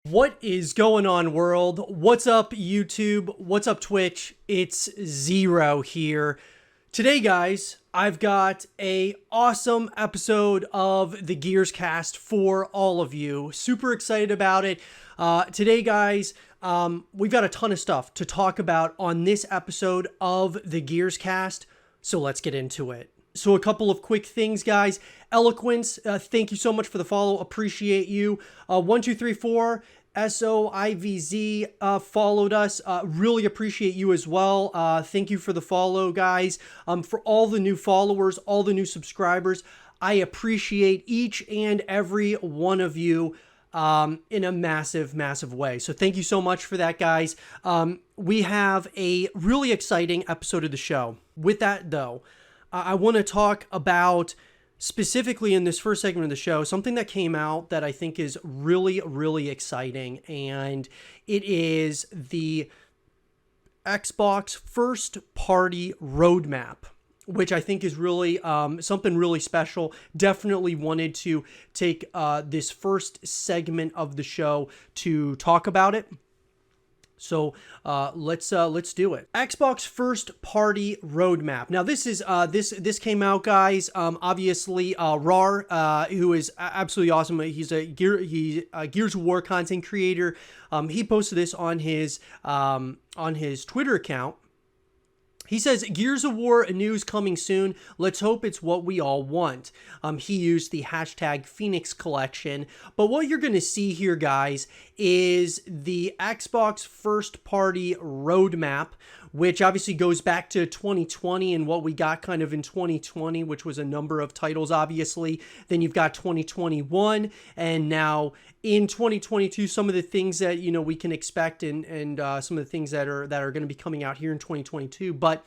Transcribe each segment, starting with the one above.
What is going on, world? What's up, YouTube? What's up, Twitch? It's Zero here. Today, guys, I've got a awesome episode of the Gears Cast for all of you. Super excited about it. Today, guys, we've got a ton of stuff to talk about on this episode of the Gears Cast, so let's get into it. So a couple of quick things, guys. Eloquence, thank you so much for the follow. Appreciate you. 1234 SOIVZ followed us. Really appreciate you as well. Thank you for the follow, guys. For all the new followers, all the new subscribers, I appreciate each and every one of you in a massive, massive way. So thank you so much for that, guys. We have a really exciting episode of the show. With that, though, I want to talk about, specifically in this first segment of the show, something that came out that I think is really, really exciting, and it is the Xbox first party roadmap, which I think is really something really special. Definitely wanted to take this first segment of the show to talk about it. So let's do it. Xbox first party roadmap. Now this is this came out, guys. Obviously, Rar, who is absolutely awesome. He's a Gears of War content creator. He posted this on his Twitter account. He says, Gears of War news coming soon. Let's hope it's what we all want. He used the hashtag Phoenix Collection. But what you're going to see here, guys, is the Xbox first party roadmap, which obviously goes back to 2020 and what we got kind of in 2020, which was a number of titles, obviously. Then you've got 2021, and now in 2022, some of the things that, you know, we can expect and some of the things that are going to be coming out here in 2022. But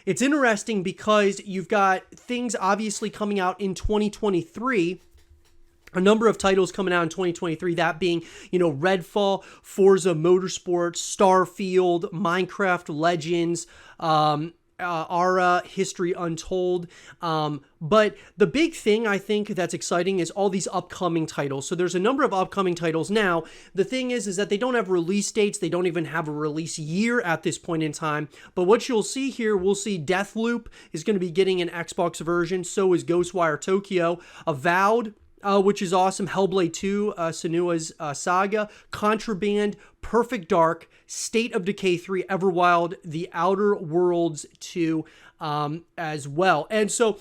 it's interesting because you've got things obviously coming out in 2023. A number of titles coming out in 2023, that being, you know, Redfall, Forza Motorsport, Starfield, Minecraft Legends, Ara, History Untold. But the big thing I think that's exciting is all these upcoming titles. So there's a number of upcoming titles now. The thing is that they don't have release dates. They don't even have a release year at this point in time. But what you'll see here, we'll see Deathloop is going to be getting an Xbox version. So is Ghostwire Tokyo. Avowed, which is awesome. Hellblade 2, Senua's Saga, Contraband, Perfect Dark, State of Decay 3, Everwild, The Outer Worlds 2 as well. And so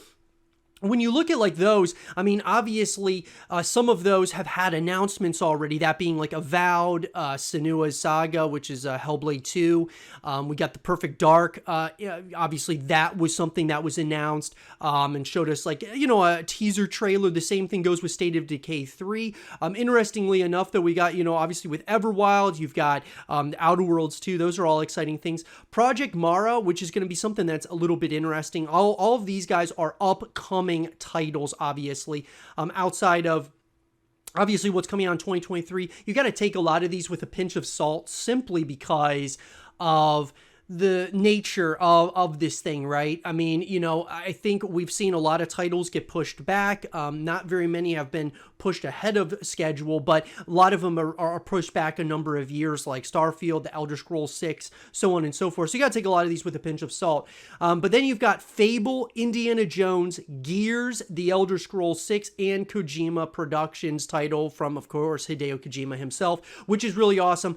when you look at like those, I mean, obviously some of those have had announcements already, that being like Avowed, Senua's Saga, which is Hellblade 2. We got the Perfect Dark. Obviously that was something that was announced and showed us, like, you know, a teaser trailer. The same thing goes with State of Decay 3. Interestingly enough, though, we got, you know, obviously with Everwild, you've got the Outer Worlds 2. Those are all exciting things. Project Mara, which is going to be something that's a little bit interesting. All of these guys are upcoming titles, obviously, outside of obviously what's coming out in 2023. You got to take a lot of these with a pinch of salt, simply because of the nature of this thing, right? I mean, you know, I think we've seen a lot of titles get pushed back. Not very many have been pushed ahead of schedule, but a lot of them are pushed back a number of years, like Starfield, The Elder Scrolls 6, so on and so forth. So you got to take a lot of these with a pinch of salt. But then you've got Fable, Indiana Jones, Gears, The Elder Scrolls 6, and Kojima Productions title from, of course, Hideo Kojima himself, which is really awesome.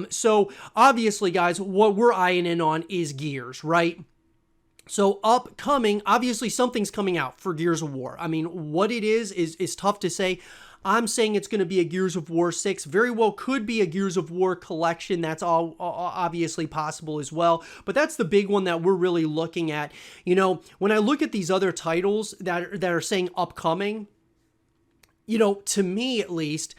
So obviously, guys, what we're eyeing in on is Gears, right? So upcoming, obviously something's coming out for Gears of War. I mean, what it is tough to say. I'm saying it's going to be a Gears of War 6. Very well could be a Gears of War collection. That's all obviously possible as well. But that's the big one that we're really looking at. You know, when I look at these other titles that are saying upcoming, you know, to me at least,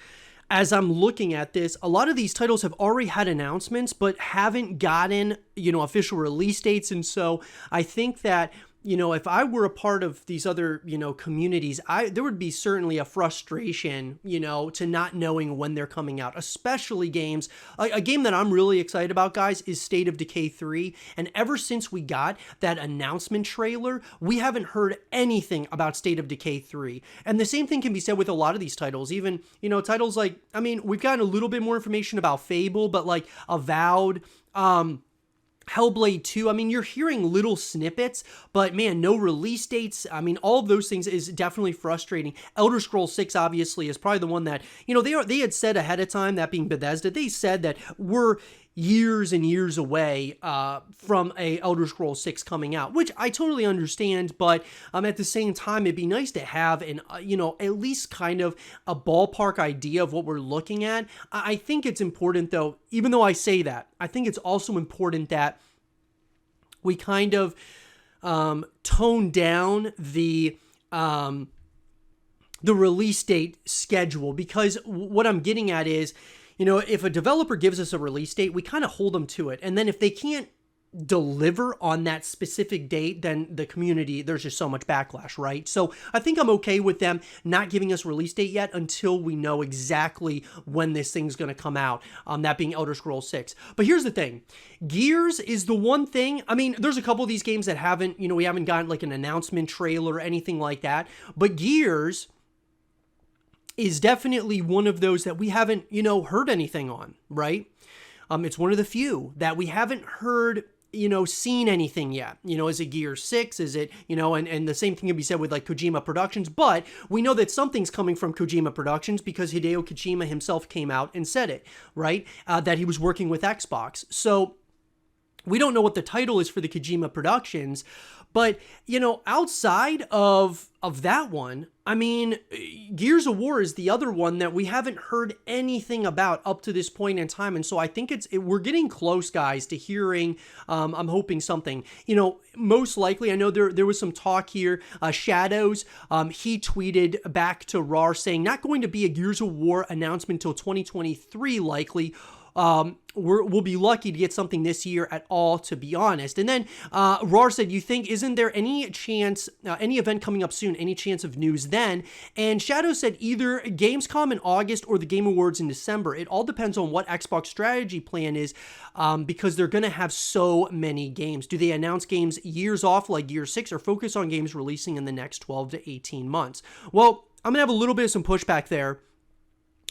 as I'm looking at this, a lot of these titles have already had announcements, but haven't gotten, you know, official release dates. And so I think that if I were a part of these other, communities, there would be certainly a frustration, to not knowing when they're coming out, especially games. A game that I'm really excited about, guys, is State of Decay 3. And ever since we got that announcement trailer, we haven't heard anything about State of Decay 3. And the same thing can be said with a lot of these titles, even, titles like, we've gotten a little bit more information about Fable, but like Avowed, Hellblade 2, you're hearing little snippets, but man, no release dates. All of those things is definitely frustrating. Elder Scrolls 6 obviously is probably the one that, they had said ahead of time, that being Bethesda, they said that we're years and years away from a Elder Scrolls 6 coming out, which I totally understand, but at the same time, it'd be nice to have an, at least kind of a ballpark idea of what we're looking at. I think it's important, though, even though I say that, I think it's also important that we kind of tone down the release date schedule, because what I'm getting at is, if a developer gives us a release date, we kind of hold them to it. And then if they can't deliver on that specific date, then the community, there's just so much backlash, right? So I think I'm okay with them not giving us a release date yet until we know exactly when this thing's going to come out, that being Elder Scrolls 6. But here's the thing. Gears is the one thing, there's a couple of these games that haven't, we haven't gotten like an announcement trailer or anything like that, but Gears is definitely one of those that we haven't, heard anything on, right? It's one of the few that we haven't heard, seen anything yet. Is it Gear 6? Is it, and the same thing can be said with like Kojima Productions, but we know that something's coming from Kojima Productions because Hideo Kojima himself came out and said it, right? That he was working with Xbox. So we don't know what the title is for the Kojima Productions, but, outside of that one, Gears of War is the other one that we haven't heard anything about up to this point in time. And so I think we're getting close, guys, to hearing, I'm hoping something, most likely, I know there was some talk here, Shadows, he tweeted back to RAR saying, not going to be a Gears of War announcement until 2023, likely. We'll be lucky to get something this year at all, to be honest. And then RAR said, isn't there any chance, any event coming up soon, any chance of news then? And Shadow said either Gamescom in August or the Game Awards in December. It all depends on what Xbox strategy plan is, because they're going to have so many games. Do they announce games years off like Gear 6 or focus on games releasing in the next 12 to 18 months? Well, I'm going to have a little bit of some pushback there.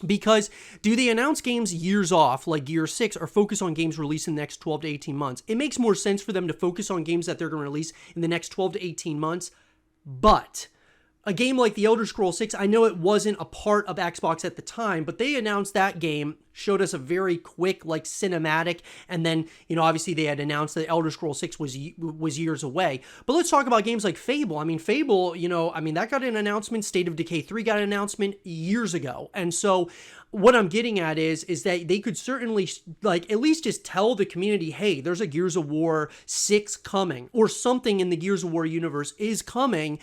Because do they announce games years off like Gear 6 or focus on games released in the next 12 to 18 months? It makes more sense for them to focus on games that they're going to release in the next 12 to 18 months. But a game like The Elder Scrolls 6, I know it wasn't a part of Xbox at the time, but they announced that game, showed us a very quick, like, cinematic, and then, obviously they had announced that Elder Scrolls 6 was years away. But let's talk about games like Fable. Fable, that got an announcement. State of Decay 3 got an announcement years ago. And so what I'm getting at is that they could certainly, like, at least just tell the community, hey, there's a Gears of War 6 coming, or something in the Gears of War universe is coming.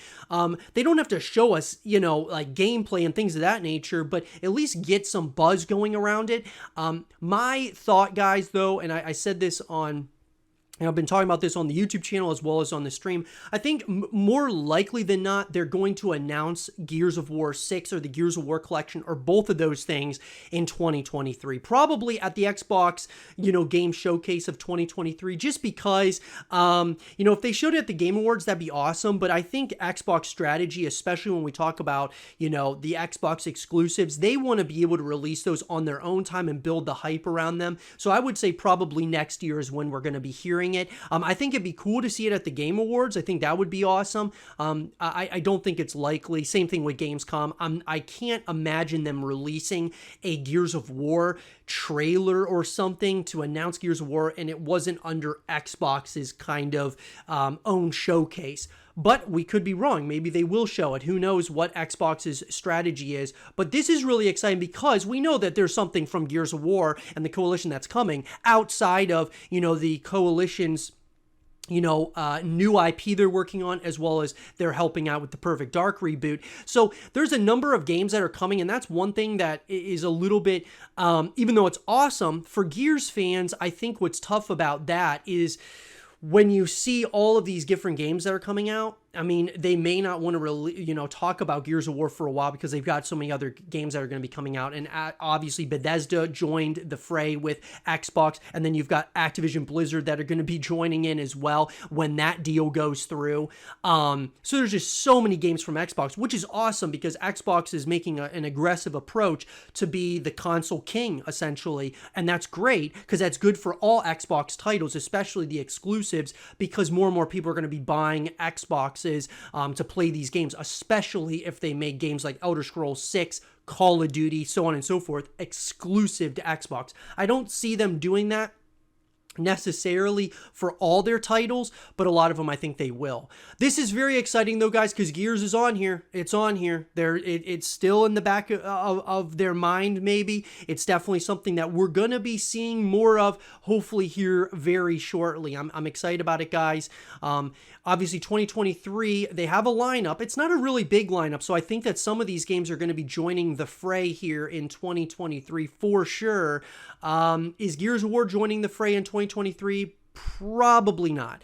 They don't have to show us, like, gameplay and things of that nature, but at least get some buzz going around it. My thought, guys, though, and I said this on, and I've been talking about this on the YouTube channel as well as on the stream, I think more likely than not, they're going to announce Gears of War 6 or the Gears of War collection or both of those things in 2023. Probably at the Xbox, game showcase of 2023, just because, if they showed it at the Game Awards, that'd be awesome. But I think Xbox strategy, especially when we talk about, the Xbox exclusives, they want to be able to release those on their own time and build the hype around them. So I would say probably next year is when we're going to be hearing it. I think it'd be cool to see it at the Game Awards. I think that would be awesome. I don't think it's likely. Same thing with Gamescom. I can't imagine them releasing a Gears of War trailer or something to announce Gears of War, and it wasn't under Xbox's kind of own showcase. But we could be wrong. Maybe they will show it. Who knows what Xbox's strategy is. But this is really exciting because we know that there's something from Gears of War and the Coalition that's coming outside of, the Coalition's, new IP they're working on, as well as they're helping out with the Perfect Dark reboot. So there's a number of games that are coming, and that's one thing that is a little bit, even though it's awesome, for Gears fans, I think what's tough about that is when you see all of these different games that are coming out, I mean, they may not want to really, talk about Gears of War for a while because they've got so many other games that are going to be coming out. And obviously Bethesda joined the fray with Xbox, and then you've got Activision Blizzard that are going to be joining in as well when that deal goes through. So there's just so many games from Xbox, which is awesome because Xbox is making an aggressive approach to be the console king, essentially. And that's great because that's good for all Xbox titles, especially the exclusives, because more and more people are going to be buying Xboxes to play these games, especially if they make games like Elder Scrolls 6, Call of Duty, so on and so forth, exclusive to Xbox. I don't see them doing that necessarily for all their titles, but a lot of them I think they will. This is very exciting though, guys, because Gears is on here. It's on here. It's still in the back of their mind, maybe. It's definitely something that we're going to be seeing more of, hopefully here very shortly. I'm excited about it, guys. Obviously 2023, they have a lineup. It's not a really big lineup, so I think that some of these games are going to be joining the fray here in 2023 for sure. Is Gears of War joining the fray in 2023? Probably not.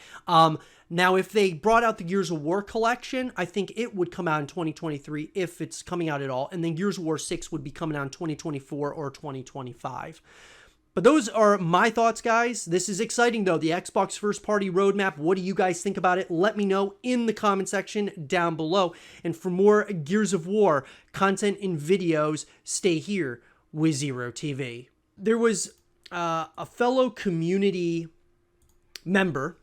Now, if they brought out the Gears of War collection, I think it would come out in 2023 if it's coming out at all. And then Gears of War 6 would be coming out in 2024 or 2025. But those are my thoughts, guys. This is exciting, though. The Xbox first-party roadmap. What do you guys think about it? Let me know in the comment section down below. And for more Gears of War content and videos, stay here with Zero TV. There was a fellow community member,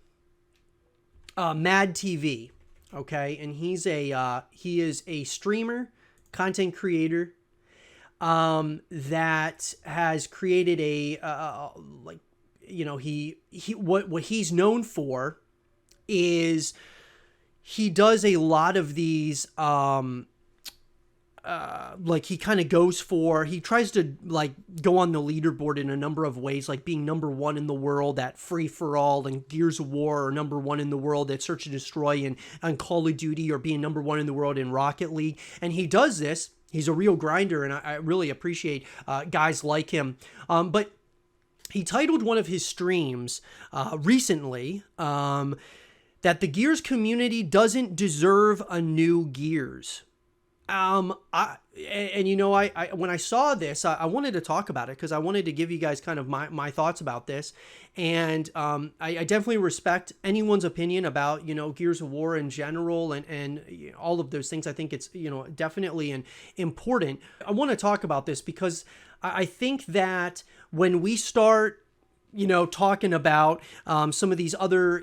Mad TV, okay, and he is a streamer, content creator, that has created what he's known for is he does a lot of these he tries to go on the leaderboard in a number of ways, like being number one in the world at Free For All and Gears of War, or number one in the world at Search and Destroy and Call of Duty, or being number one in the world in Rocket League. And he does this. He's a real grinder, and I really appreciate guys like him. But he titled one of his streams recently that the Gears community doesn't deserve a new Gears. When I saw this, I wanted to talk about it because I wanted to give you guys kind of my thoughts about this. And I definitely respect anyone's opinion about, Gears of War in general and all of those things. I think it's, definitely important. I want to talk about this because I think that when we start talking about some of these other,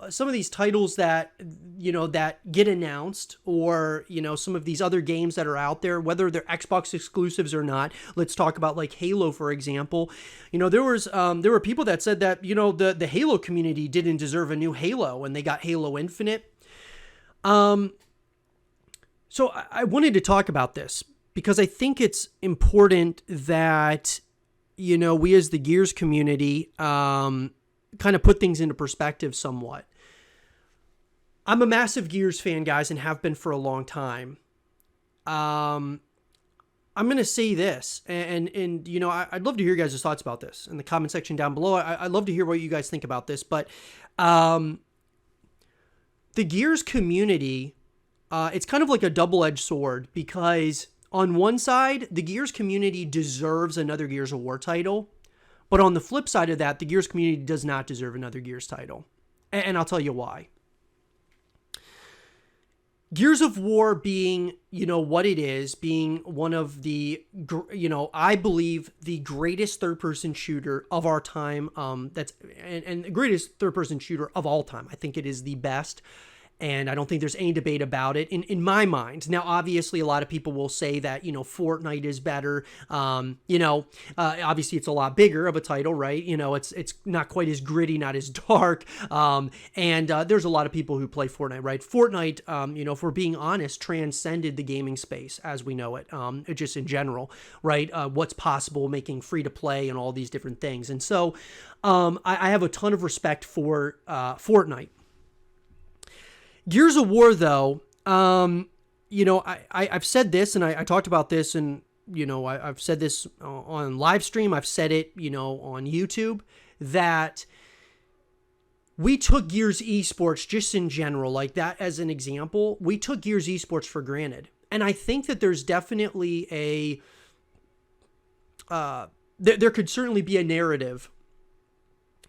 some of these titles that, that get announced, or, some of these other games that are out there, whether they're Xbox exclusives or not. Let's talk about like Halo, for example. There were people that said that, the Halo community didn't deserve a new Halo and they got Halo Infinite. So I wanted to talk about this because I think it's important that we as the Gears community kind of put things into perspective somewhat. I'm a massive Gears fan, guys, and have been for a long time. I'm going to say this, and I'd love to hear your guys' thoughts about this in the comment section down below. I'd love to hear what you guys think about this, but the Gears community, it's kind of like a double-edged sword because on one side, the Gears community deserves another Gears of War title. But on the flip side of that, the Gears community does not deserve another Gears title. And I'll tell you why. Gears of War being, what it is, being one of the, I believe the greatest third-person shooter of our time. And the greatest third-person shooter of all time. I think it is the best. And I don't think there's any debate about it in my mind. Now, obviously, a lot of people will say that, Fortnite is better. Obviously, it's a lot bigger of a title, right? It's not quite as gritty, not as dark. And there's a lot of people who play Fortnite, right? Fortnite, if we're being honest, transcended the gaming space as we know it, just in general, right? What's possible, making free to play and all these different things. And so I have a ton of respect for Fortnite. Gears of War, though, I've said this, and I talked about this, and, I've said this on live stream. I've said it, on YouTube, that we took Gears Esports just in general, like that as an example, we took Gears Esports for granted. And I think that there's definitely there could certainly be a narrative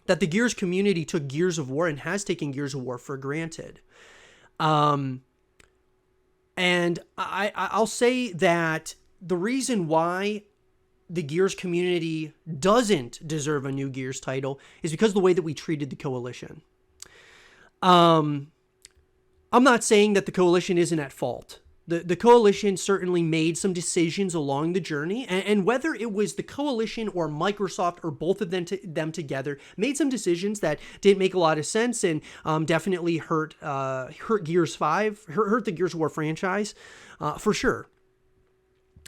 that the Gears community took Gears of War and has taken Gears of War for granted. And I'll say that the reason why the Gears community doesn't deserve a new Gears title is because of the way that we treated the Coalition. I'm not saying that the Coalition isn't at fault. The Coalition certainly made some decisions along the journey, and whether it was the Coalition or Microsoft or both of them together, made some decisions that didn't make a lot of sense and definitely hurt Gears 5, hurt the Gears of War franchise, for sure.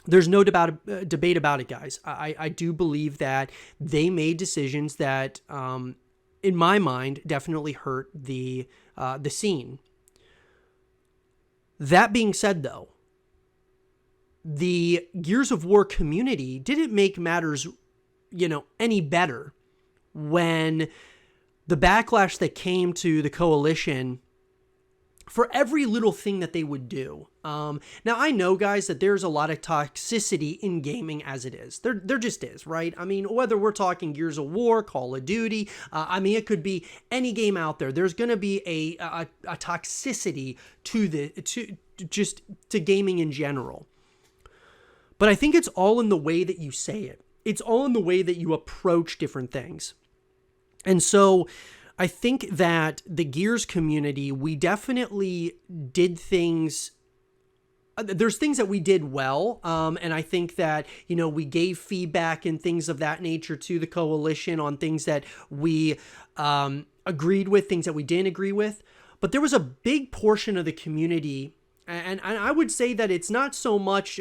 There's no debate about it, guys. I do believe that they made decisions that, in my mind, definitely hurt the scene. That being said, though, the Gears of War community didn't make matters, any better when the backlash that came to the Coalition for every little thing that they would do. Now, I know, guys, that there's a lot of toxicity in gaming as it is. There just is, right? I mean, whether we're talking Gears of War, Call of Duty, it could be any game out there. There's going to be a toxicity to gaming in general. But I think it's all in the way that you say it. It's all in the way that you approach different things. And so I think that the Gears community, we definitely did things. There's things that we did well, and I think that, we gave feedback and things of that nature to the Coalition on things that we agreed with, things that we didn't agree with. But there was a big portion of the community, and I would say that it's not so much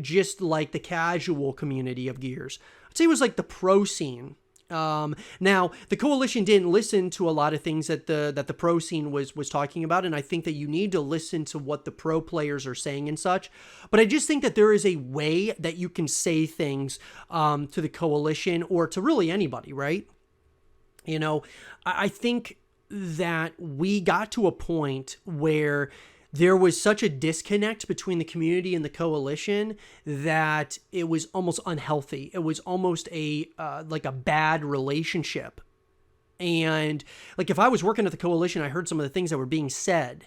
just like the casual community of Gears. I'd say it was like the pro scene. Now, the Coalition didn't listen to a lot of things that the pro scene was talking about, and I think that you need to listen to what the pro players are saying and such. But I just think that there is a way that you can say things to the Coalition or to really anybody, right? I think that we got to a point where there was such a disconnect between the community and the Coalition that it was almost unhealthy. It was almost like a bad relationship. And like if I was working at the Coalition, I heard some of the things that were being said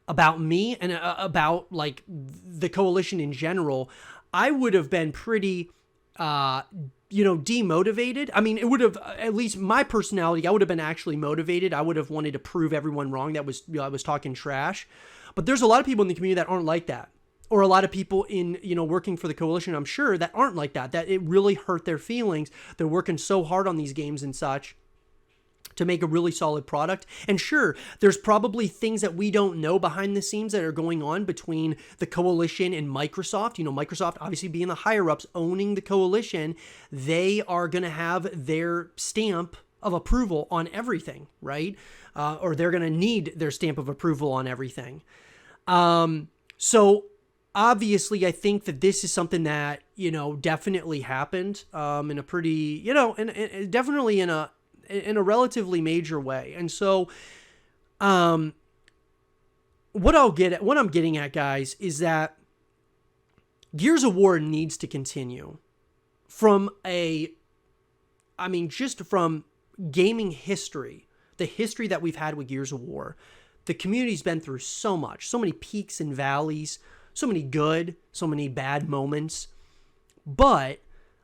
about me and about like the Coalition in general, I would have been pretty demotivated. I mean, it would have, at least my personality, I would have been actually motivated. I would have wanted to prove everyone wrong that I was talking trash. But there's a lot of people in the community that aren't like that. Or a lot of people in, working for the Coalition, I'm sure, that aren't like that it really hurt their feelings. They're working so hard on these games and such to make a really solid product. And sure, there's probably things that we don't know behind the scenes that are going on between the Coalition and Microsoft. Microsoft obviously being the higher ups owning the Coalition, they are going to have their stamp of approval on everything, right? Or they're going to need their stamp of approval on everything. So obviously I think that this is something that, definitely happened, in a pretty, and definitely in a relatively major way. And so, what I'm getting at, guys, is that Gears of War needs to continue from just from gaming history, the history that we've had with Gears of War. The community's been through so much, so many peaks and valleys, so many good, so many bad moments. But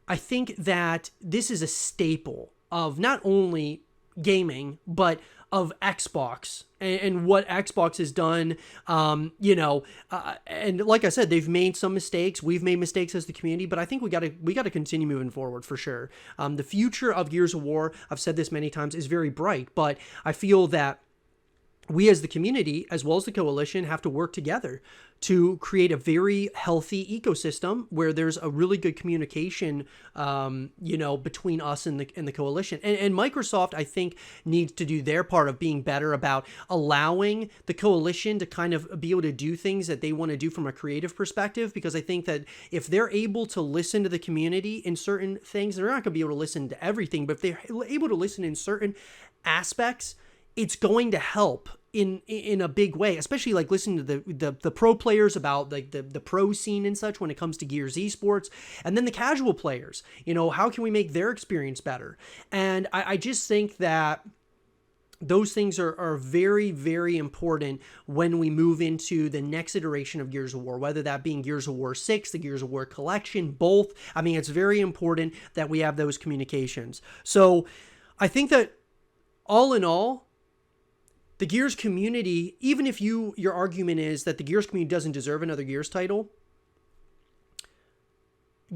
I think that this is a staple of not only gaming, but of Xbox and what Xbox has done, and like I said, they've made some mistakes. We've made mistakes as the community, but I think we got to continue moving forward for sure. The future of Gears of War, I've said this many times, is very bright, but I feel that we as the community, as well as the Coalition, have to work together to create a very healthy ecosystem where there's a really good communication, between us and the Coalition. And Microsoft, I think, needs to do their part of being better about allowing the Coalition to kind of be able to do things that they want to do from a creative perspective, because I think that if they're able to listen to the community in certain things, they're not going to be able to listen to everything, but if they're able to listen in certain aspects, it's going to help in a big way, especially like listening to the pro players about like the pro scene and such when it comes to Gears esports, and then the casual players, how can we make their experience better? And I just think that those things are very, very important when we move into the next iteration of Gears of War, whether that being Gears of War 6, the Gears of War collection, both. I mean, it's very important that we have those communications. So I think that all in all, the Gears community, even if your argument is that the Gears community doesn't deserve another Gears title,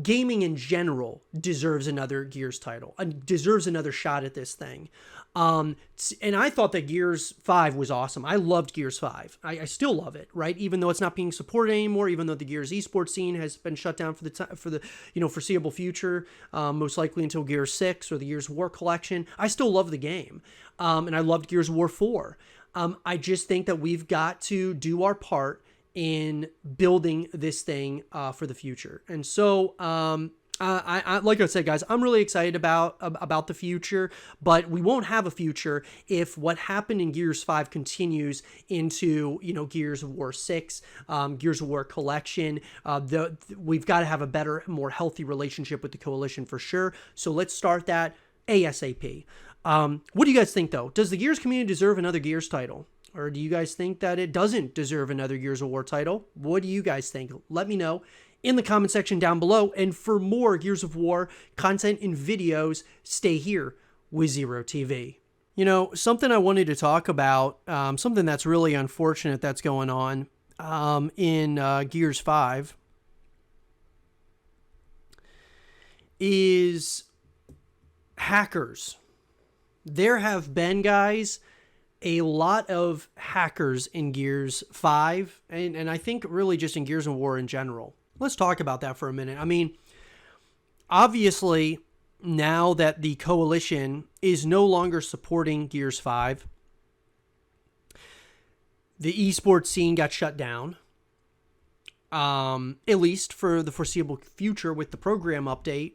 gaming in general deserves another Gears title, deserves another shot at this thing. And I thought that Gears 5 was awesome. I loved Gears 5. I still love it, right? Even though it's not being supported anymore, even though the Gears esports scene has been shut down for the foreseeable future, most likely until Gears 6 or the Gears of War collection, I still love the game. And I loved Gears of War 4. I just think that we've got to do our part in building this thing for the future. And so, I like I said, guys, I'm really excited about the future, but we won't have a future if what happened in Gears 5 continues into, Gears of War 6, Gears of War collection. We've got to have a better, more healthy relationship with the Coalition for sure. So let's start that ASAP. What do you guys think, though? Does the Gears community deserve another Gears title? Or do you guys think that it doesn't deserve another Gears of War title? What do you guys think? Let me know in the comment section down below. And for more Gears of War content and videos, stay here with Zero TV. Something I wanted to talk about, something that's really unfortunate that's going on in Gears 5 is hackers. There have been, guys, a lot of hackers in Gears 5, and I think really just in Gears of War in general. Let's talk about that for a minute. I mean, obviously, now that the Coalition is no longer supporting Gears 5, the esports scene got shut down, at least for the foreseeable future with the program update.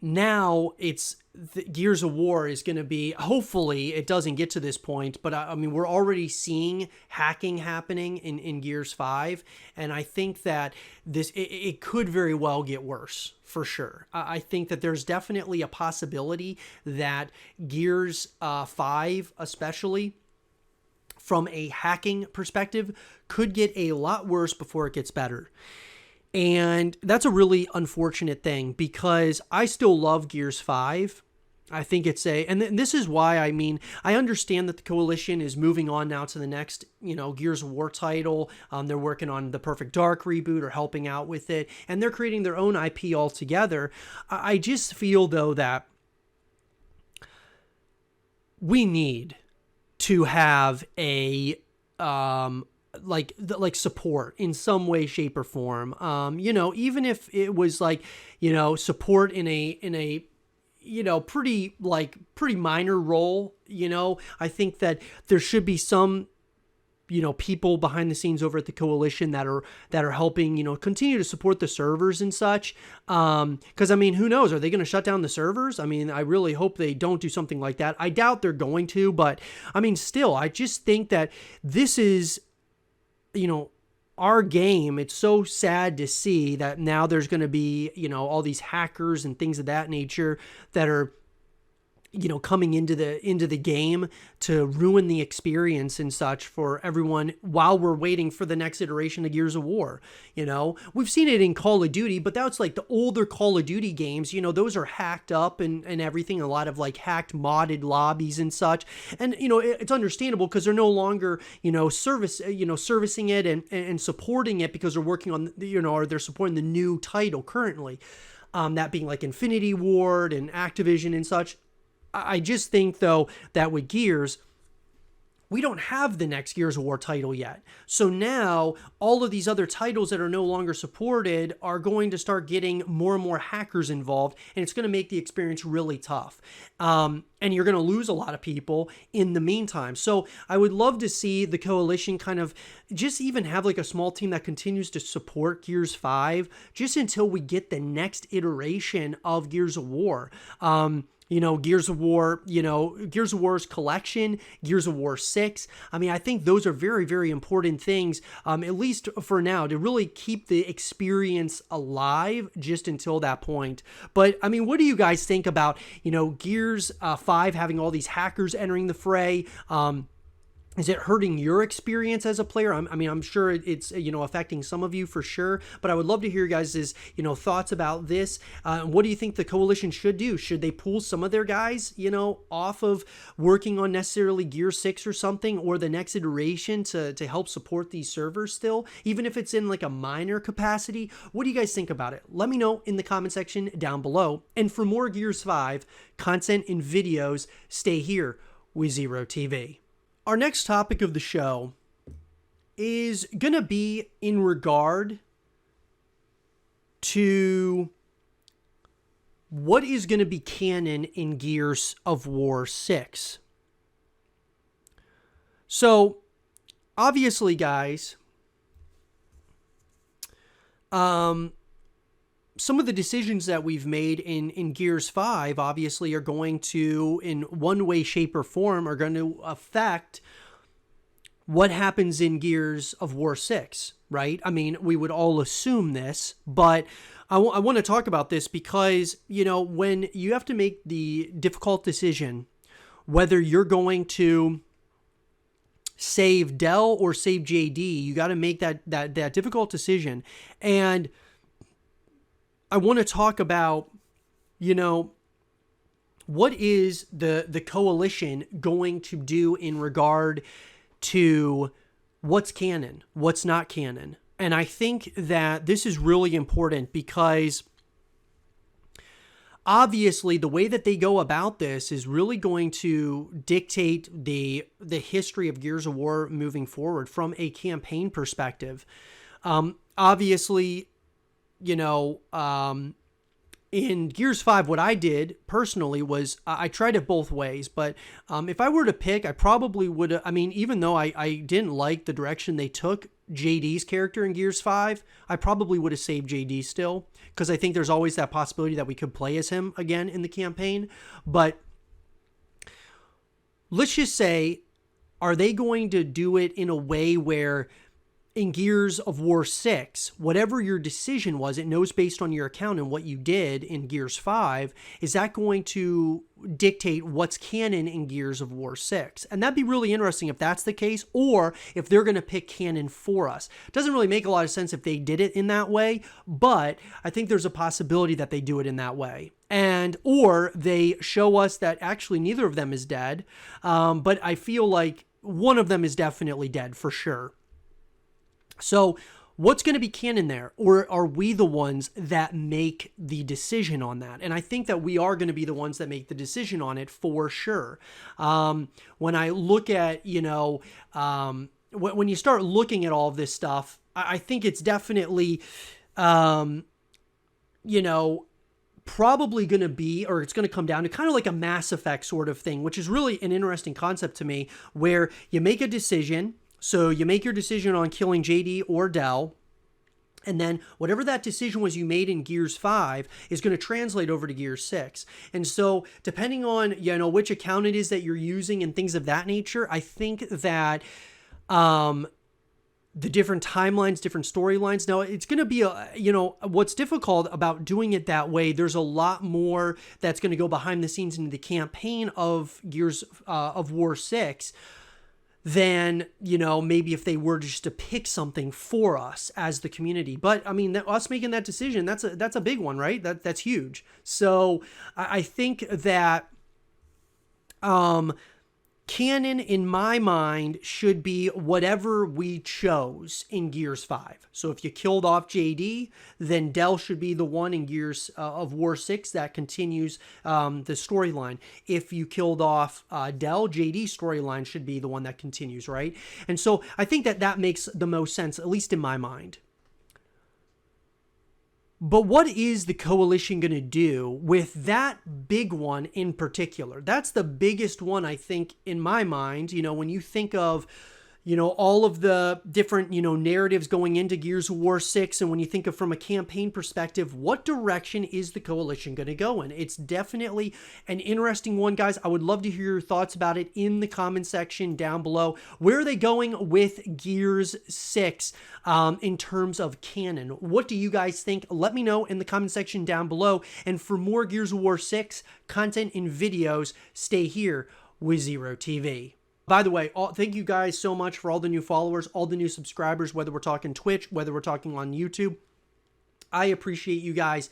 Now it's the Gears of War is going to be, hopefully it doesn't get to this point, but I mean, we're already seeing hacking happening in Gears 5. And I think that it could very well get worse for sure. I think that there's definitely a possibility that Gears 5, especially from a hacking perspective, could get a lot worse before it gets better. And that's a really unfortunate thing because I still love Gears 5. I think it's and this is why, I mean, I understand that the Coalition is moving on now to the next, Gears of War title. They're working on the Perfect Dark reboot or helping out with it, and they're creating their own IP altogether. I just feel, though, that we need to have a, like support in some way, shape, or form. Even if it was like, support in a pretty minor role. I think that there should be some, people behind the scenes over at the Coalition that are helping, continue to support the servers and such. Because I mean, who knows? Are they going to shut down the servers? I mean, I really hope they don't do something like that. I doubt they're going to, but I mean, still, I just think that this is, our game. It's so sad to see that now there's going to be, all these hackers and things of that nature that are, coming into the game to ruin the experience and such for everyone while we're waiting for the next iteration of Gears of War. We've seen it in Call of Duty, but that's like the older Call of Duty games, those are hacked up and everything, a lot of like hacked modded lobbies and such. And, it's understandable because they're no longer, servicing it and supporting it because they're working on, or they're supporting the new title currently. That being like Infinity Ward and Activision and such. I just think, though, that with Gears, we don't have the next Gears of War title yet. So now all of these other titles that are no longer supported are going to start getting more and more hackers involved, and it's going to make the experience really tough. And you're going to lose a lot of people in the meantime. So I would love to see the Coalition kind of just even have like a small team that continues to support Gears 5 just until we get the next iteration of Gears of War. Gears of War, Gears of War's collection, Gears of War 6. I mean, I think those are very, very important things, at least for now, to really keep the experience alive just until that point. But, I mean, what do you guys think about, Gears 5 having all these hackers entering the fray? Is it hurting your experience as a player? I'm sure it's affecting some of you for sure, but I would love to hear your guys' thoughts about this. What do you think the Coalition should do? Should they pull some of their guys off of working on necessarily Gear 6 or something, or the next iteration to help support these servers still, even if it's in like a minor capacity? What do you guys think about it? Let me know in the comment section down below. And for more Gears 5 content and videos, stay here with Zero TV. Our next topic of the show is going to be in regard to what is going to be canon in Gears of War 6. So, obviously, guys, some of the decisions that we've made in Gears 5 obviously are going to, in one way, shape, or form, are going to affect what happens in Gears of War 6, right? I mean, we would all assume this, but I want to talk about this because, when you have to make the difficult decision whether you're going to save Del or save JD, you got to make that difficult decision. And I want to talk about, what is the Coalition going to do in regard to what's canon, what's not canon. And I think that this is really important because obviously the way that they go about this is really going to dictate the history of Gears of War moving forward from a campaign perspective. Obviously, in Gears 5, what I did personally was I tried it both ways, but if I were to pick, I probably would, even though I didn't like the direction they took JD's character in Gears 5, I probably would have saved JD still, because I think there's always that possibility that we could play as him again in the campaign. But let's just say, are they going to do it in a way where in Gears of War 6, whatever your decision was, it knows based on your account and what you did in Gears 5, is that going to dictate what's canon in Gears of War 6? And that'd be really interesting if that's the case, or if they're going to pick canon for us. It doesn't really make a lot of sense if they did it in that way, but I think there's a possibility that they do it in that way. Or they show us that actually neither of them is dead, but I feel like one of them is definitely dead for sure. So what's going to be canon there? Or are we the ones that make the decision on that? And I think that we are going to be the ones that make the decision on it for sure. When I look at, when you start looking at all of this stuff, I think it's definitely, probably going to be, or it's going to come down to kind of like a Mass Effect sort of thing, which is really an interesting concept to me, where you make a decision. So you make your decision on killing JD or Del, and then whatever that decision was you made in Gears 5 is going to translate over to Gears 6. And so depending on, which account it is that you're using and things of that nature, I think that the different timelines, different storylines. Now, it's going to be, what's difficult about doing it that way, there's a lot more that's going to go behind the scenes into the campaign of Gears of War 6 than, maybe if they were just to pick something for us as the community. But us making that decision, that's a big one, right? That's huge. So I think that canon in my mind should be whatever we chose in Gears 5. So if you killed off JD, then Del should be the one in Gears of War 6 that continues the storyline. If you killed off Del, JD's storyline should be the one that continues, right? And so I think that makes the most sense, at least in my mind. But what is the Coalition going to do with that big one in particular? That's the biggest one, I think, in my mind. When you think of, you know, all of the different, you know, narratives going into Gears of War 6. And when you think of from a campaign perspective, what direction is the Coalition going to go in? It's definitely an interesting one, guys. I would love to hear your thoughts about it in the comment section down below. Where are they going with Gears 6 in terms of canon? What do you guys think? Let me know in the comment section down below. And for more Gears of War 6 content and videos, stay here with Zero TV. By the way, thank you guys so much for all the new followers, all the new subscribers, whether we're talking Twitch, whether we're talking on YouTube. I appreciate you guys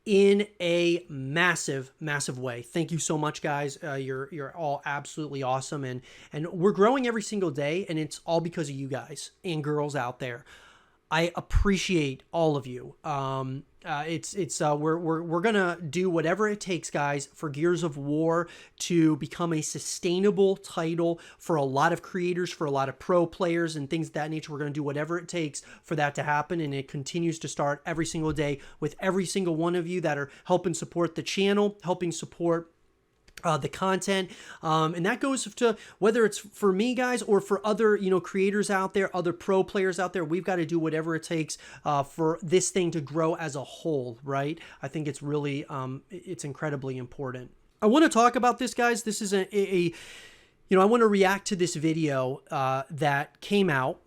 in a massive, massive way. Thank you so much, guys. You're all absolutely awesome, and we're growing every single day, and it's all because of you guys and girls out there. I appreciate all of you. We're gonna do whatever it takes, guys, for Gears of War to become a sustainable title for a lot of creators, for a lot of pro players and things of that nature. We're gonna do whatever it takes for that to happen, and it continues to start every single day with every single one of you that are helping support the channel, helping support the content, and that goes to whether it's for me, guys, or for other, you know, creators out there, other pro players out there. We've got to do whatever it takes for this thing to grow as a whole, right? I think it's really it's incredibly important. I want to talk about this, guys. This is you know, I want to react to this video that came out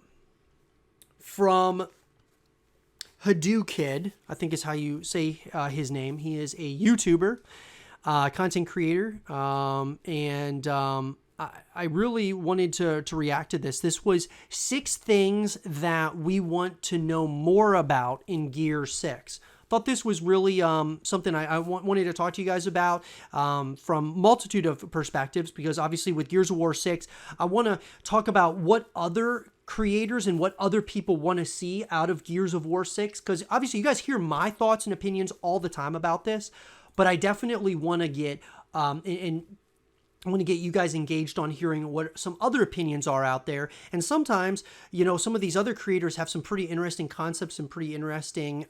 from Haddoukid, I think is how you say his name. He is a YouTuber, content creator, and I really wanted to react to this. This was 6 things that we want to know more about in Gear 6. Thought this was really something I wanted to talk to you guys about from multitude of perspectives, because obviously with Gears of War 6, I want to talk about what other creators and what other people want to see out of Gears of War 6, because obviously you guys hear my thoughts and opinions all the time about this, but I definitely want to get and I want to get you guys engaged on hearing what some other opinions are out there. And sometimes, you know, some of these other creators have some pretty interesting concepts and pretty interesting,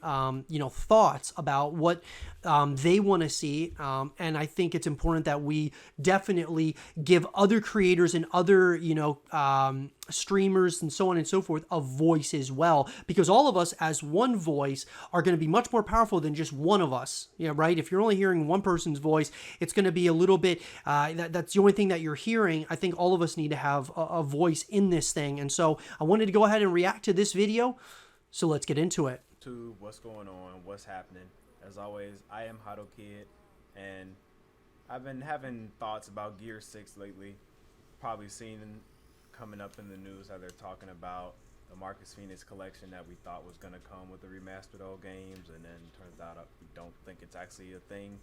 you know, thoughts about what they want to see. And I think it's important that we definitely give other creators and other, you know, streamers and so on and so forth a voice as well, because all of us as one voice are going to be much more powerful than just one of us. Yeah, right. If you're only hearing one person's voice, it's going to be a little bit that's the only thing that you're hearing. I think all of us need to have a voice in this thing, and so I wanted to go ahead and react to this video, so let's get into it. To what's going on, what's happening. As always, I am Haddoukid, and I've been having thoughts about Gear 6 lately. Probably seen coming up in the news how they're talking about the Marcus Phoenix collection that we thought was going to come with the remastered old games, and then turns out we don't think it's actually a thing.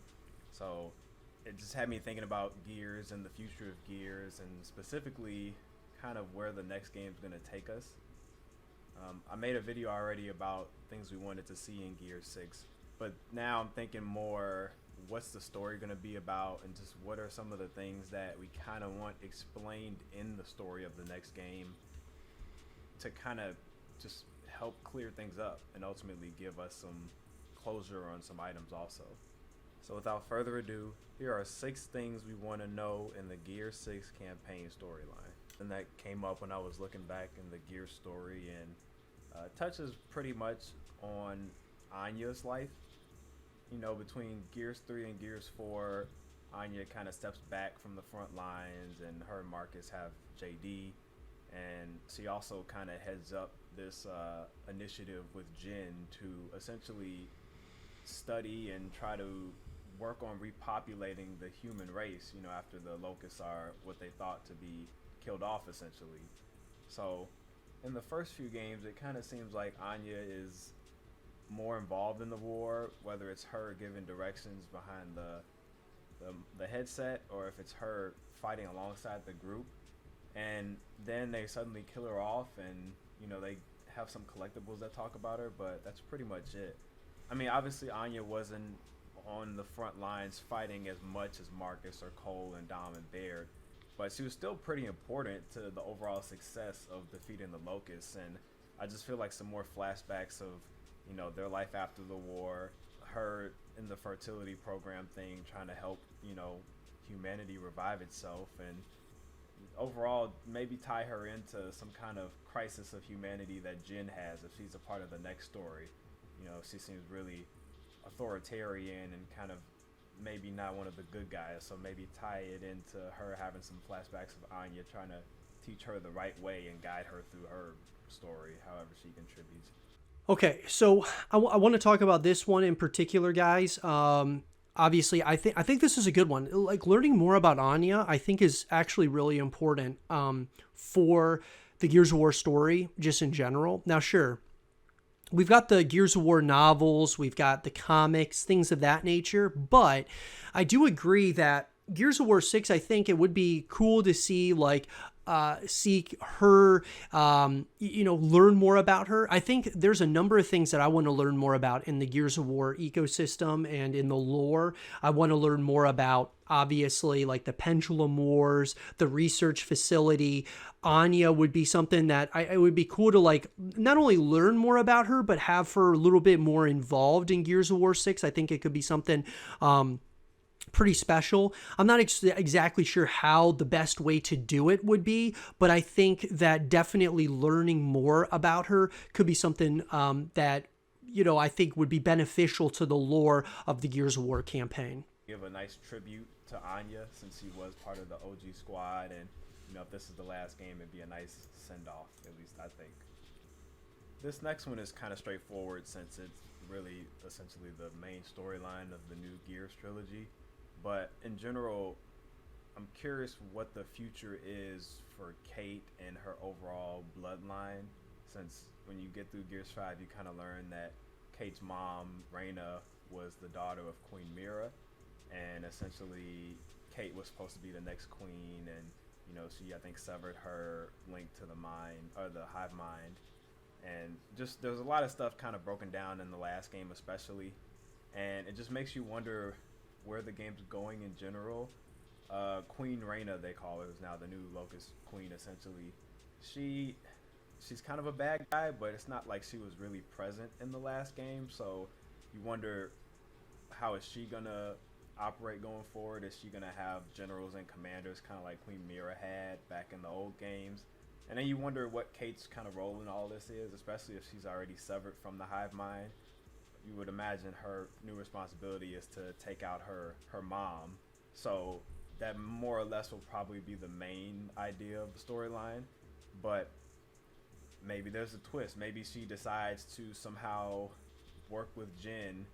So it just had me thinking about Gears and the future of Gears, and specifically kind of where the next game is going to take us. I made a video already about things we wanted to see in Gears 6, but now I'm thinking more, what's the story going to be about, and just what are some of the things that we kind of want explained in the story of the next game to kind of just help clear things up and ultimately give us some closure on some items also. So without further ado, here are 6 things we want to know in the Gear 6 campaign storyline. And that came up when I was looking back in the Gears story, and touches pretty much on Anya's life. You know, between Gears 3 and Gears 4, Anya kind of steps back from the front lines, and her and Marcus have JD, and she also kind of heads up this initiative with Jin to essentially study and try to work on repopulating the human race, you know, after the locusts are what they thought to be killed off essentially. So in the first few games, it kind of seems like Anya is more involved in the war, whether it's her giving directions behind the headset, or if it's her fighting alongside the group. And then they suddenly kill her off, and you know, they have some collectibles that talk about her, but that's pretty much it. I mean, obviously Anya wasn't on the front lines fighting as much as Marcus or Cole and Dom and Baird, but she was still pretty important to the overall success of defeating the Locusts. And I just feel like some more flashbacks of, you know, their life after the war, her in the fertility program thing, trying to help, you know, humanity revive itself, and overall maybe tie her into some kind of crisis of humanity that Jin has if she's a part of the next story. She seems really authoritarian and kind of maybe not one of the good guys, so maybe tie it into her having some flashbacks of Anya trying to teach her the right way and guide her through her story, however she contributes. Okay, so I want to talk about this one in particular, guys. Obviously, I think this is a good one. Like, learning more about Anya, I think, is actually really important for the Gears of War story, just in general. Now, sure, we've got the Gears of War novels, we've got the comics, things of that nature, but I do agree that Gears of War 6, I think it would be cool to see, like, see her, learn more about her. I think there's a number of things that I want to learn more about in the Gears of War ecosystem and in the lore. I want to learn more about, obviously, like the Pendulum Wars, the research facility. Anya would be something that it would be cool to, like, not only learn more about her, but have her a little bit more involved in Gears of War 6. I think it could be something pretty special. I'm not exactly sure how the best way to do it would be, but I think that definitely learning more about her could be something that, I think would be beneficial to the lore of the Gears of War campaign. Give a nice tribute to Anya since she was part of the OG squad, and if this is the last game, it'd be a nice send-off, at least I think. This next one is kind of straightforward since it's really essentially the main storyline of the new Gears trilogy. But in general, I'm curious what the future is for Kate and her overall bloodline, since when you get through Gears 5, you kind of learn that Kate's mom, Reyna, was the daughter of Queen Mira, and essentially Kate was supposed to be the next queen, and she, I think, severed her link to the mind, or the hive mind, and just there's a lot of stuff kind of broken down in the last game especially, and it just makes you wonder where the game's going in general. Queen Reyna, they call her, is now the new Locust Queen, essentially. She's kind of a bad guy, but it's not like she was really present in the last game, so you wonder how is she gonna operate going forward. Is she gonna have generals and commanders kind of like Queen Mira had back in the old games? And then you wonder what Kate's kind of role in all this is, especially if she's already severed from the hive mind. You would imagine her new responsibility is to take out her mom. So that more or less will probably be the main idea of the storyline. But maybe there's a twist. Maybe she decides to somehow work with Jin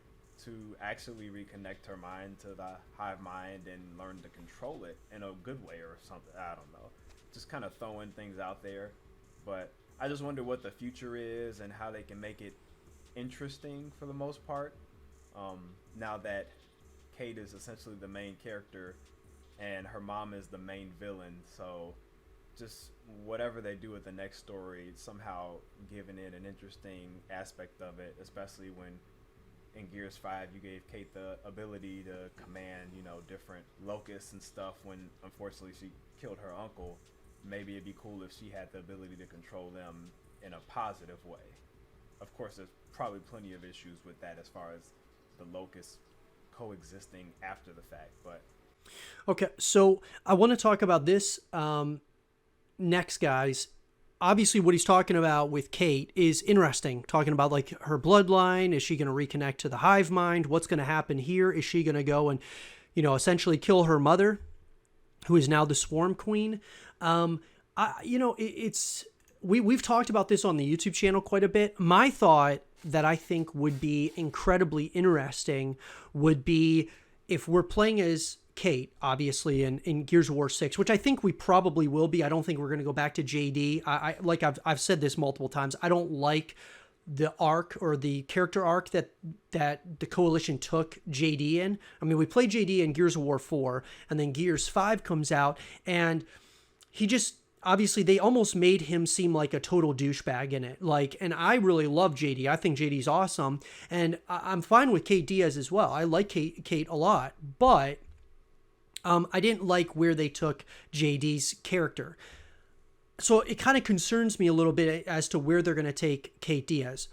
to actually reconnect her mind to the hive mind and learn to control it in a good way or something. I don't know. Just kind of throwing things out there. But I just wonder what the future is and how they can make it interesting for the most part, now that Kate is essentially the main character and her mom is the main villain. So just whatever they do with the next story, somehow giving it an interesting aspect of it, especially when in Gears 5 you gave Kate the ability to command different locusts and stuff when unfortunately she killed her uncle. Maybe it'd be cool if she had the ability to control them in a positive way. Of course, there's probably plenty of issues with that as far as the locusts coexisting after the fact, but okay, so I want to talk about this next, guys. Obviously what he's talking about with Kate is interesting, talking about like her bloodline. Is she going to reconnect to the hive mind? What's going to happen here? Is she going to go and essentially kill her mother, who is now the Swarm Queen? We've talked about this on the YouTube channel quite a bit. My thought that I think would be incredibly interesting would be if we're playing as Kate, obviously, in Gears of War 6, which I think we probably will be. I don't think we're going to go back to JD. I've said this multiple times. I don't like the arc or the character arc that the Coalition took JD in. I mean, we played JD in Gears of War 4, and then Gears 5 comes out, and he just... Obviously, they almost made him seem like a total douchebag in it. And I really love JD. I think JD's awesome. And I'm fine with Kate Diaz as well. I like Kate a lot. But I didn't like where they took JD's character. So it kind of concerns me a little bit as to where they're going to take Kate Diaz.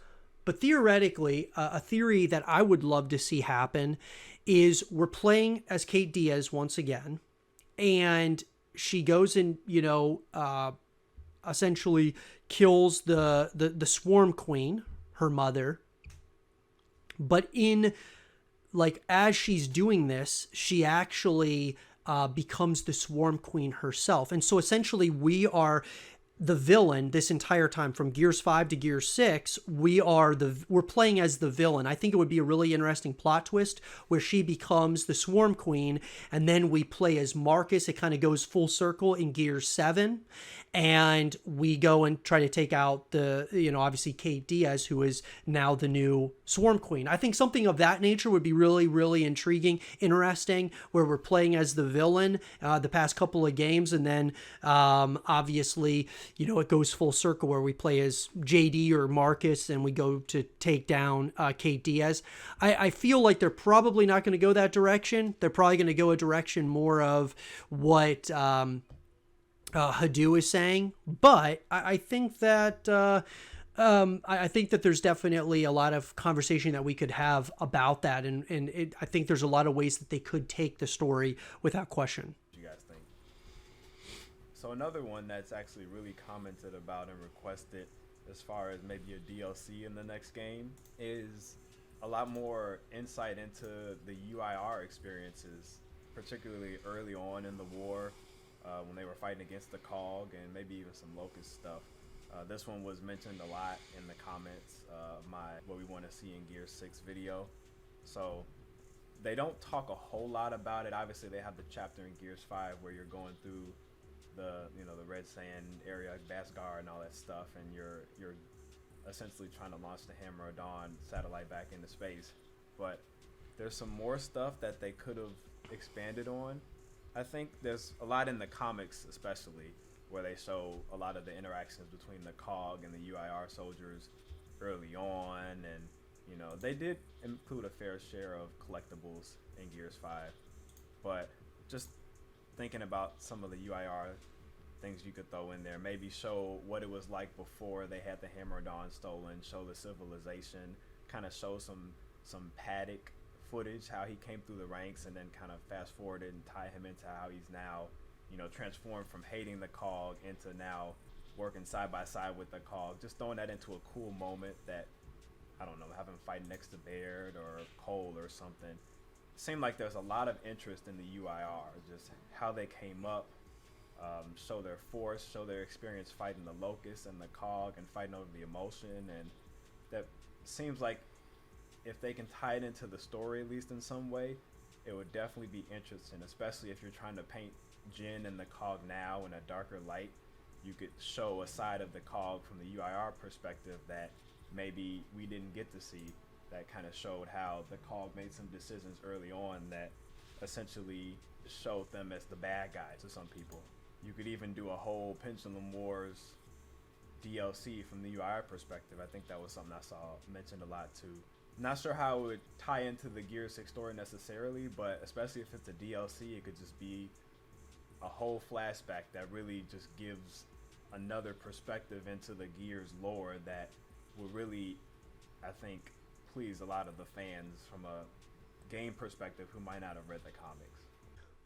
But theoretically, a theory that I would love to see happen is we're playing as Kate Diaz once again. And she goes and, essentially kills the Swarm Queen, her mother. But as she's doing this, she actually becomes the Swarm Queen herself. And so essentially we are the villain this entire time from Gears 5 to Gears 6. We're playing as the villain. I think it would be a really interesting plot twist where she becomes the Swarm Queen and then we play as Marcus. It kind of goes full circle in Gears 7 and we go and try to take out obviously Kate Diaz, who is now the new Swarm Queen. I think something of that nature would be really, really intriguing, interesting, where we're playing as the villain the past couple of games, and then obviously, it goes full circle where we play as JD or Marcus and we go to take down Kate Diaz. I feel like they're probably not going to go that direction. They're probably going to go a direction more of what Hadu is saying, but I think that I think that there's definitely a lot of conversation that we could have about that, and I think there's a lot of ways that they could take the story without question. What do you guys think? So another one that's actually really commented about and requested as far as maybe a DLC in the next game is a lot more insight into the UIR experiences, particularly early on in the war. When they were fighting against the COG and maybe even some Locust stuff. This one was mentioned a lot in the comments of what we want to see in Gears 6 video. So they don't talk a whole lot about it. Obviously they have the chapter in Gears 5 where you're going through the red sand area, Basgar and all that stuff, and you're essentially trying to launch the Hammer of Dawn satellite back into space. But there's some more stuff that they could have expanded on. I think there's a lot in the comics, especially, where they show a lot of the interactions between the COG and the UIR soldiers early on, and they did include a fair share of collectibles in Gears 5. But just thinking about some of the UIR things you could throw in there, maybe show what it was like before they had the Hammer of Dawn stolen, show the civilization, kind of show some Paddock footage, how he came through the ranks, and then kind of fast forward it and tie him into how he's now, transformed from hating the COG into now working side by side with the COG. Just throwing that into a cool moment that, I don't know, have him fight next to Baird or Cole or something. Seemed like there's a lot of interest in the UIR, just how they came up, show their force, show their experience fighting the Locust and the COG and fighting over the emotion, and that seems like if they can tie it into the story, at least in some way, it would definitely be interesting, especially if you're trying to paint Jin and the COG now in a darker light. You could show a side of the COG from the UIR perspective that maybe we didn't get to see, that kind of showed how the COG made some decisions early on that essentially showed them as the bad guys to some people. You could even do a whole Pendulum Wars DLC from the UIR perspective. I think that was something I saw mentioned a lot too. Not sure how it would tie into the Gears 6 story necessarily, but especially if it's a DLC, it could just be a whole flashback that really just gives another perspective into the Gears lore that will really, I think, please a lot of the fans from a game perspective who might not have read the comics.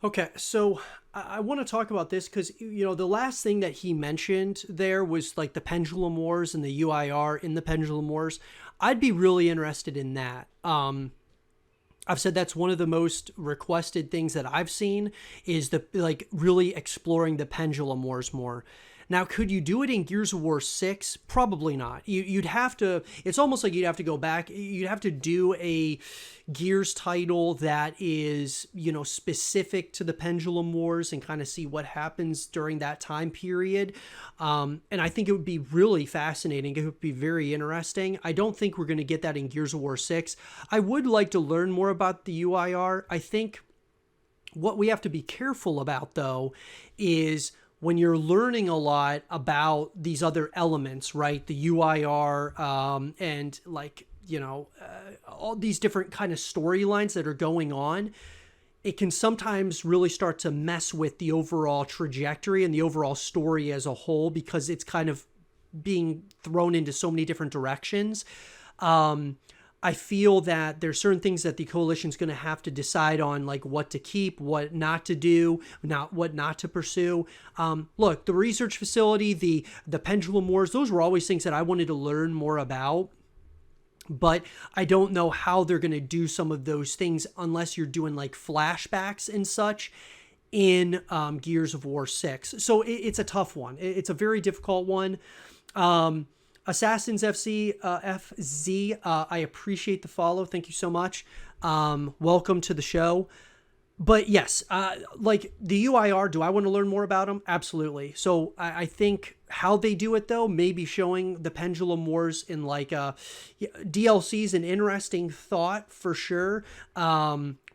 Okay, so I want to talk about this because, the last thing that he mentioned there was like the Pendulum Wars and the UIR in the Pendulum Wars. I'd be really interested in that. I've said that's one of the most requested things that I've seen is really exploring the Pendulum Wars more. Now, could you do it in Gears of War 6? Probably not. You'd have to, it's almost like you'd have to go back. You'd have to do a Gears title that is, specific to the Pendulum Wars and kind of see what happens during that time period. And I think it would be really fascinating. It would be very interesting. I don't think we're going to get that in Gears of War 6. I would like to learn more about the UIR. I think what we have to be careful about, though, is when you're learning a lot about these other elements, right? The UIR and all these different kind of storylines that are going on, it can sometimes really start to mess with the overall trajectory and the overall story as a whole because it's kind of being thrown into so many different directions. I feel that there's certain things that the coalition's going to have to decide on, like what to keep, what not to do, what not to pursue. Look, the research facility, the pendulum wars, those were always things that I wanted to learn more about. But I don't know how they're going to do some of those things unless you're doing like flashbacks and such in Gears of War 6. So it's a tough one. It's a very difficult one. Assassins FZ, I appreciate the follow. Thank you so much. Welcome to the show. But yes, like the UIR, do I want to learn more about them? Absolutely. So I think how they do it, though, maybe showing the Pendulum Wars in like DLC is an interesting thought for sure.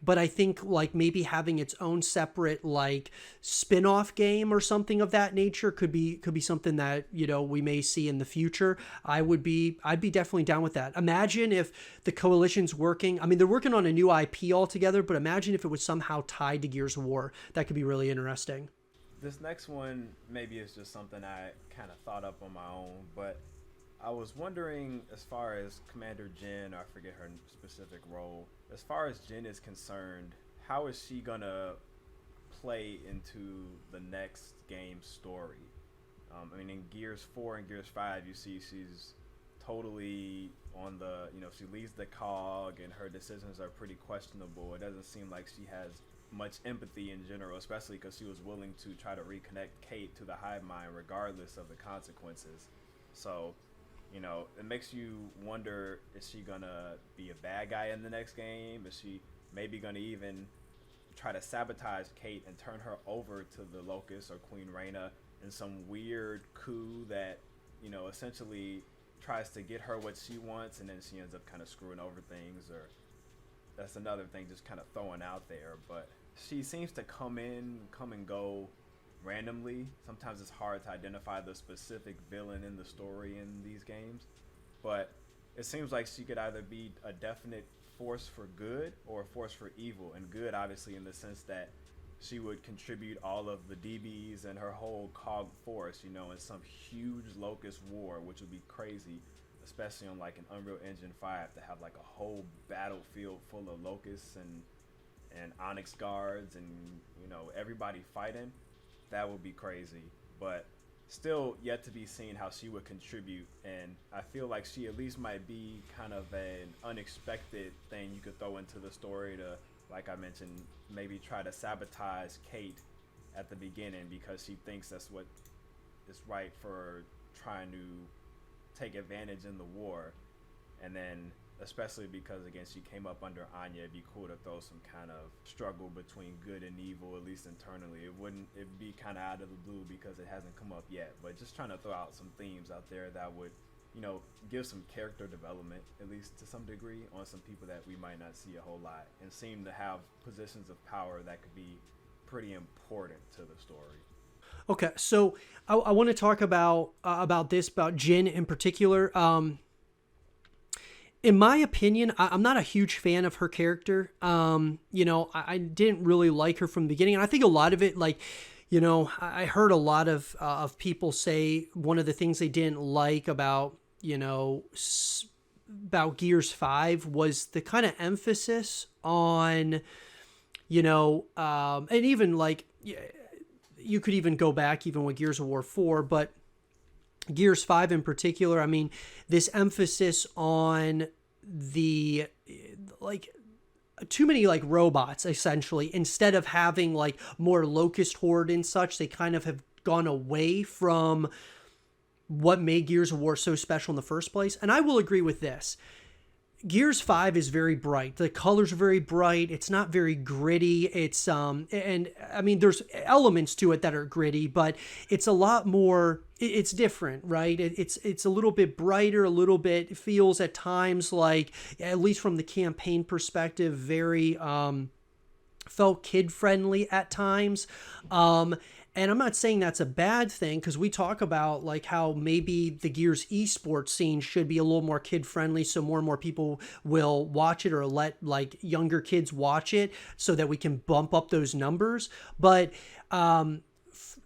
But I think like maybe having its own separate like spin-off game or something of that nature could be something that, you know, we may see in the future. I'd be definitely down with that. Imagine if the Coalition's working. I mean, they're working on a new IP altogether, but imagine if it was somehow tied to Gears of War. That could be really interesting. This next one maybe is just something I kind of thought up on my own, but I was wondering, as far as Commander Jyn, I forget her specific role, as far as Jyn is concerned, how is she gonna play into the next game's story? I mean, in Gears 4 and Gears 5, you see she's totally on the, you know, she leads the cog and her decisions are pretty questionable. It doesn't seem like she has much empathy in general, especially because she was willing to try to reconnect Kate to the hive mind regardless of the consequences. So, you know, it makes you wonder, is she gonna be a bad guy in the next game? Is she maybe gonna even try to sabotage Kate and turn her over to the Locust or Queen Reyna in some weird coup that, you know, essentially tries to get her what she wants, and then she ends up kind of screwing over things? Or that's another thing just kind of throwing out there. But she seems to come and go randomly. Sometimes it's hard to identify the specific villain in the story in these games, but it seems like she could either be a definite force for good or a force for evil. And good, obviously, in the sense that she would contribute all of the DBs and her whole cog force, you know, in some huge Locust war, which would be crazy, especially on like an Unreal Engine 5, to have like a whole battlefield full of Locusts and Onyx guards and, you know, everybody fighting. That would be crazy. But still yet to be seen how she would contribute, and I feel like she at least might be kind of an unexpected thing you could throw into the story to, like I mentioned, maybe try to sabotage Kate at the beginning because she thinks that's what is right for trying to take advantage in the war. And then especially because, again, she came up under Anya, it'd be cool to throw some kind of struggle between good and evil, at least internally. It'd be kind of out of the blue because it hasn't come up yet, but just trying to throw out some themes out there that would, you know, give some character development, at least to some degree, on some people that we might not see a whole lot, and seem to have positions of power that could be pretty important to the story. Okay, so I want to talk about Jyn in particular. In my opinion, I'm not a huge fan of her character. You know, I didn't really like her from the beginning. And I think a lot of it, like, you know, I heard a lot of people say one of the things they didn't like about, you know, about Gears 5 was the kind of emphasis on, you know, and even like, you could even go back even with Gears of War 4, but Gears 5 in particular, I mean, this emphasis on the, like, too many, like, robots, essentially, instead of having, like, more Locust Horde and such. They kind of have gone away from what made Gears of War so special in the first place. And I will agree with this. Gears 5 is very bright. The colors are very bright. It's not very gritty. It's and I mean, there's elements to it that are gritty, but it's a lot more, it's different, right? It's a little bit brighter, a little bit, it feels at times like, at least from the campaign perspective, very felt kid friendly at times. And I'm not saying that's a bad thing, because we talk about like how maybe the Gears esports scene should be a little more kid friendly, so more and more people will watch it, or let like younger kids watch it, so that we can bump up those numbers. But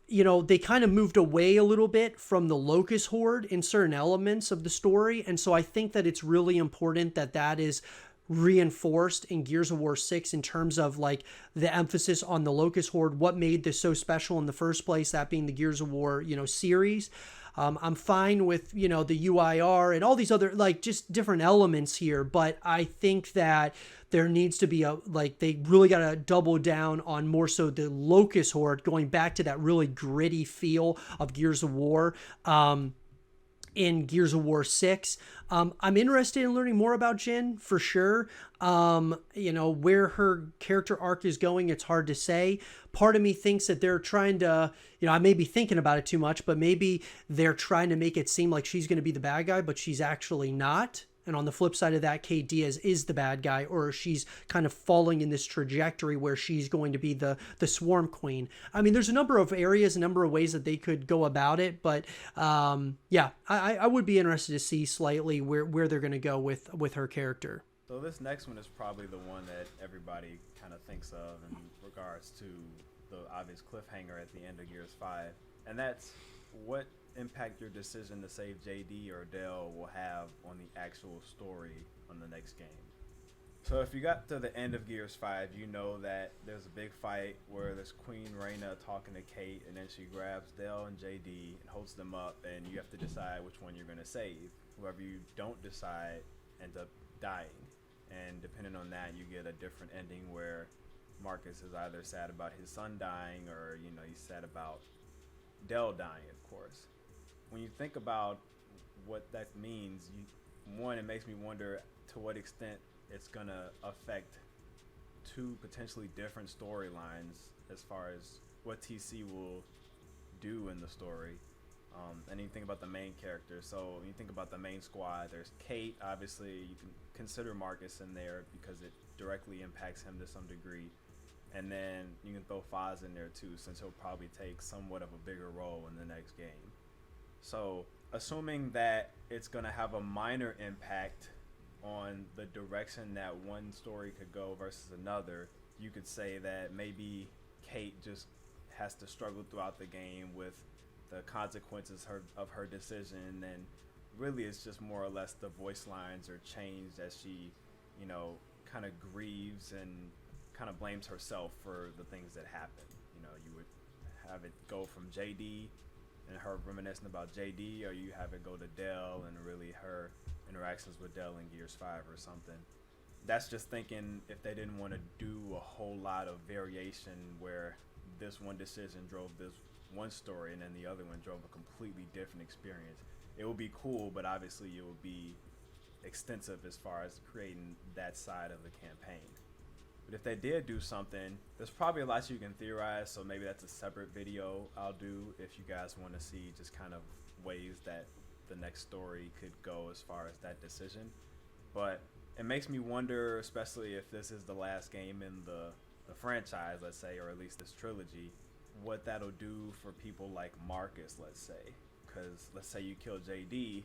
they kind of moved away a little bit from the Locust Horde in certain elements of the story. And so I think that it's really important that that is reinforced in Gears of War 6 in terms of like the emphasis on the Locust Horde, what made this so special in the first place, that being the Gears of War, series. I'm fine with, the UIR and all these other, like, just different elements here. But I think that there needs to be they really got to double down on more so the Locust Horde, going back to that really gritty feel of Gears of War. In Gears of War 6. I'm interested in learning more about Jin for sure. Where her character arc is going, it's hard to say. Part of me thinks that they're trying to, I may be thinking about it too much, but maybe they're trying to make it seem like she's going to be the bad guy, but she's actually not. And on the flip side of that, Kate Diaz is the bad guy, or she's kind of falling in this trajectory where she's going to be the Swarm Queen. I mean, there's a number of areas, a number of ways that they could go about it, but I would be interested to see slightly where they're going to go with her character. So this next one is probably the one that everybody kind of thinks of in regards to the obvious cliffhanger at the end of Gears 5, and that's what impact your decision to save JD or Del will have on the actual story on the next game. So if you got to the end of Gears 5, you know that there's a big fight where there's Queen Reyna talking to Kate, and then she grabs Del and JD and holds them up, and you have to decide which one you're going to save. Whoever you don't decide ends up dying, and depending on that, you get a different ending where Marcus is either sad about his son dying, or he's sad about Del dying, of course. When you think about what that means, it makes me wonder to what extent it's going to affect two potentially different storylines as far as what TC will do in the story. And you think about the main character. So when you think about the main squad, there's Kate. Obviously, you can consider Marcus in there because it directly impacts him to some degree. And then you can throw Faz in there too, since he'll probably take somewhat of a bigger role in the next game. So assuming that it's going to have a minor impact on the direction that one story could go versus another, you could say that maybe Kate just has to struggle throughout the game with the consequences of her decision, and really it's just more or less the voice lines are changed as she, kind of grieves and kind of blames herself for the things that happen. You would have it go from JD and her reminiscing about JD, or you have it go to Del and really her interactions with Del in Gears 5 or something. That's just thinking if they didn't want to do a whole lot of variation where this one decision drove this one story and then the other one drove a completely different experience. It would be cool, but obviously it would be extensive as far as creating that side of the campaign. But if they did do something, there's probably a lot you can theorize, so maybe that's a separate video I'll do if you guys want to see just kind of ways that the next story could go as far as that decision. But it makes me wonder, especially if this is the last game in the franchise, let's say, or at least this trilogy, what that'll do for people like Marcus, let's say. Because let's say you kill JD,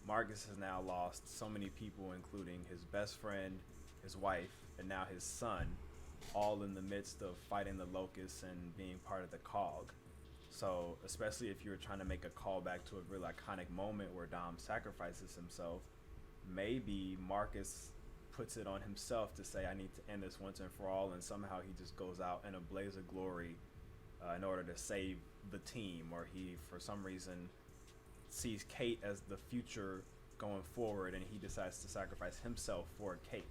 Marcus has now lost so many people, including his best friend, his wife, and now his son, all in the midst of fighting the Locusts and being part of the COG. So especially if you're trying to make a callback to a real iconic moment where Dom sacrifices himself, maybe Marcus puts it on himself to say, I need to end this once and for all, and somehow he just goes out in a blaze of glory in order to save the team, or he, for some reason, sees Kate as the future going forward, and he decides to sacrifice himself for Kate.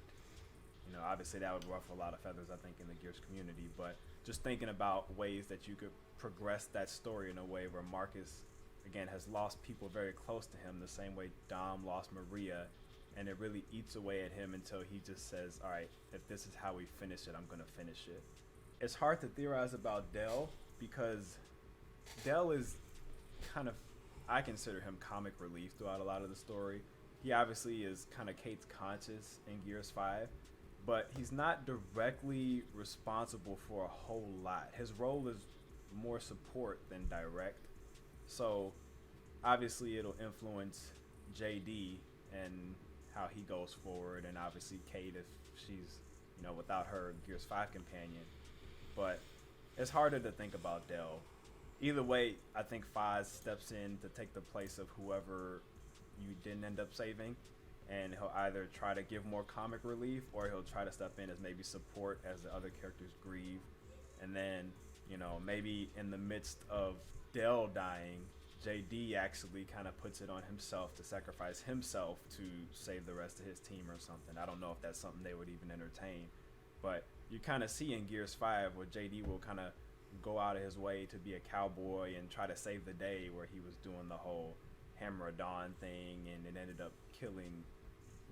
Obviously that would ruffle a lot of feathers, I think, in the Gears community, but just thinking about ways that you could progress that story in a way where Marcus, again, has lost people very close to him the same way Dom lost Maria, and it really eats away at him until he just says, all right, if this is how we finish it, I'm going to finish it. It's hard to theorize about Del because Del is kind of, I consider him comic relief throughout a lot of the story. He obviously is kind of Kate's conscience in Gears 5, but he's not directly responsible for a whole lot. His role is more support than direct. So obviously it'll influence JD and how he goes forward, and obviously Kate if she's, without her Gears 5 companion. But it's harder to think about Del either way, I think Five steps in to take the place of whoever you didn't end up saving, and he'll either try to give more comic relief or he'll try to step in as maybe support as the other characters grieve. And then, maybe in the midst of Dell dying, JD actually kind of puts it on himself to sacrifice himself to save the rest of his team or something. I don't know if that's something they would even entertain, but you kind of see in Gears 5 where JD will kind of go out of his way to be a cowboy and try to save the day, where he was doing the whole Hammer of Dawn thing and it ended up killing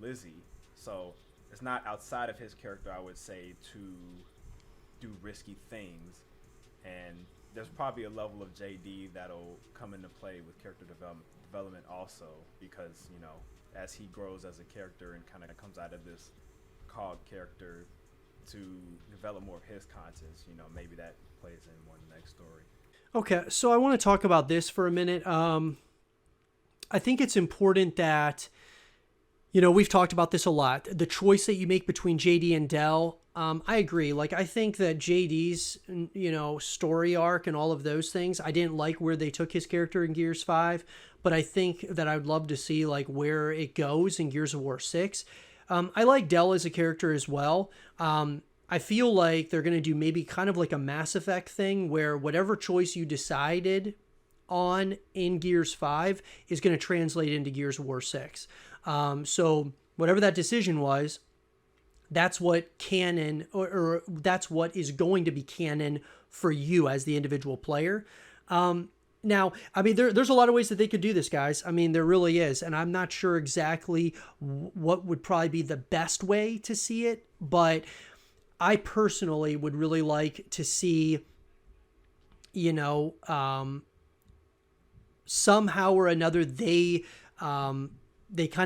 Lizzie. So it's not outside of his character, I would say, to do risky things. And there's probably a level of JD that'll come into play with character development also, because, as he grows as a character and kind of comes out of this COG character to develop more of his conscience, maybe that plays in more in the next story. Okay, so I want to talk about this for a minute. I think it's important that, we've talked about this a lot. The choice that you make between JD and Dell, I agree. Like, I think that JD's, story arc and all of those things, I didn't like where they took his character in Gears 5, but I think that I'd love to see, like, where it goes in Gears of War 6. I like Dell as a character as well. I feel like they're going to do maybe kind of like a Mass Effect thing where whatever choice you decided on in Gears 5 is going to translate into Gears of War 6. So whatever that decision was, that's what canon, or that's what is going to be canon for you as the individual player. Now, I mean, there's a lot of ways that they could do this, guys. I mean, there really is. And I'm not sure exactly what would probably be the best way to see it, but I personally would really like to see, somehow or another, they kind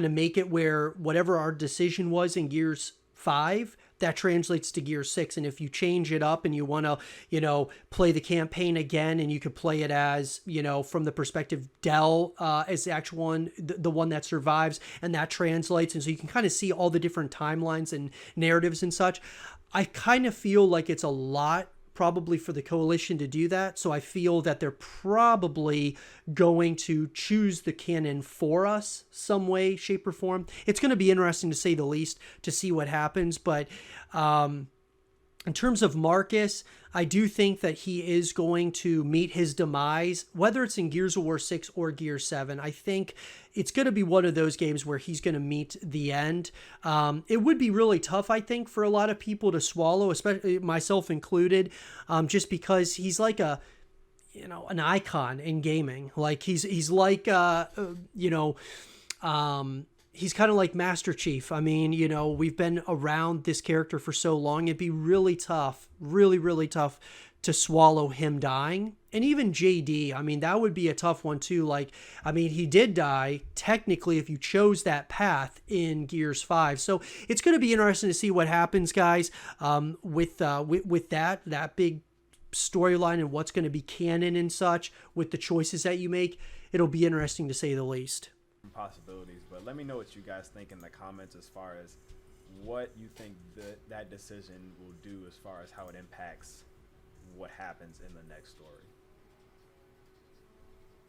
of make it where whatever our decision was in Gears 5, that translates to Gear 6. And if you change it up and you want to, play the campaign again, and you could play it as, from the perspective Dell as the actual one, the one that survives, and that translates. And so you can kind of see all the different timelines and narratives and such. I kind of feel like it's a lot probably for the Coalition to do that. So I feel that they're probably going to choose the canon for us some way, shape, or form. It's going to be interesting, to say the least, to see what happens. But in terms of Marcus, I do think that he is going to meet his demise, whether it's in Gears of War 6 or Gears 7. I think it's going to be one of those games where he's going to meet the end. It would be really tough, I think, for a lot of people to swallow, especially myself included, just because he's like an icon in gaming. Like he's like, he's kind of like Master Chief. I mean, we've been around this character for so long. It'd be really tough, really, really tough to swallow him dying. And even JD, I mean, that would be a tough one too. Like, I mean, he did die technically if you chose that path in Gears 5. So it's going to be interesting to see what happens, guys, with that big storyline and what's going to be canon and such with the choices that you make. It'll be interesting, to say the least. Possibilities, but let me know what you guys think in the comments as far as what you think that decision will do as far as how it impacts what happens in the next story.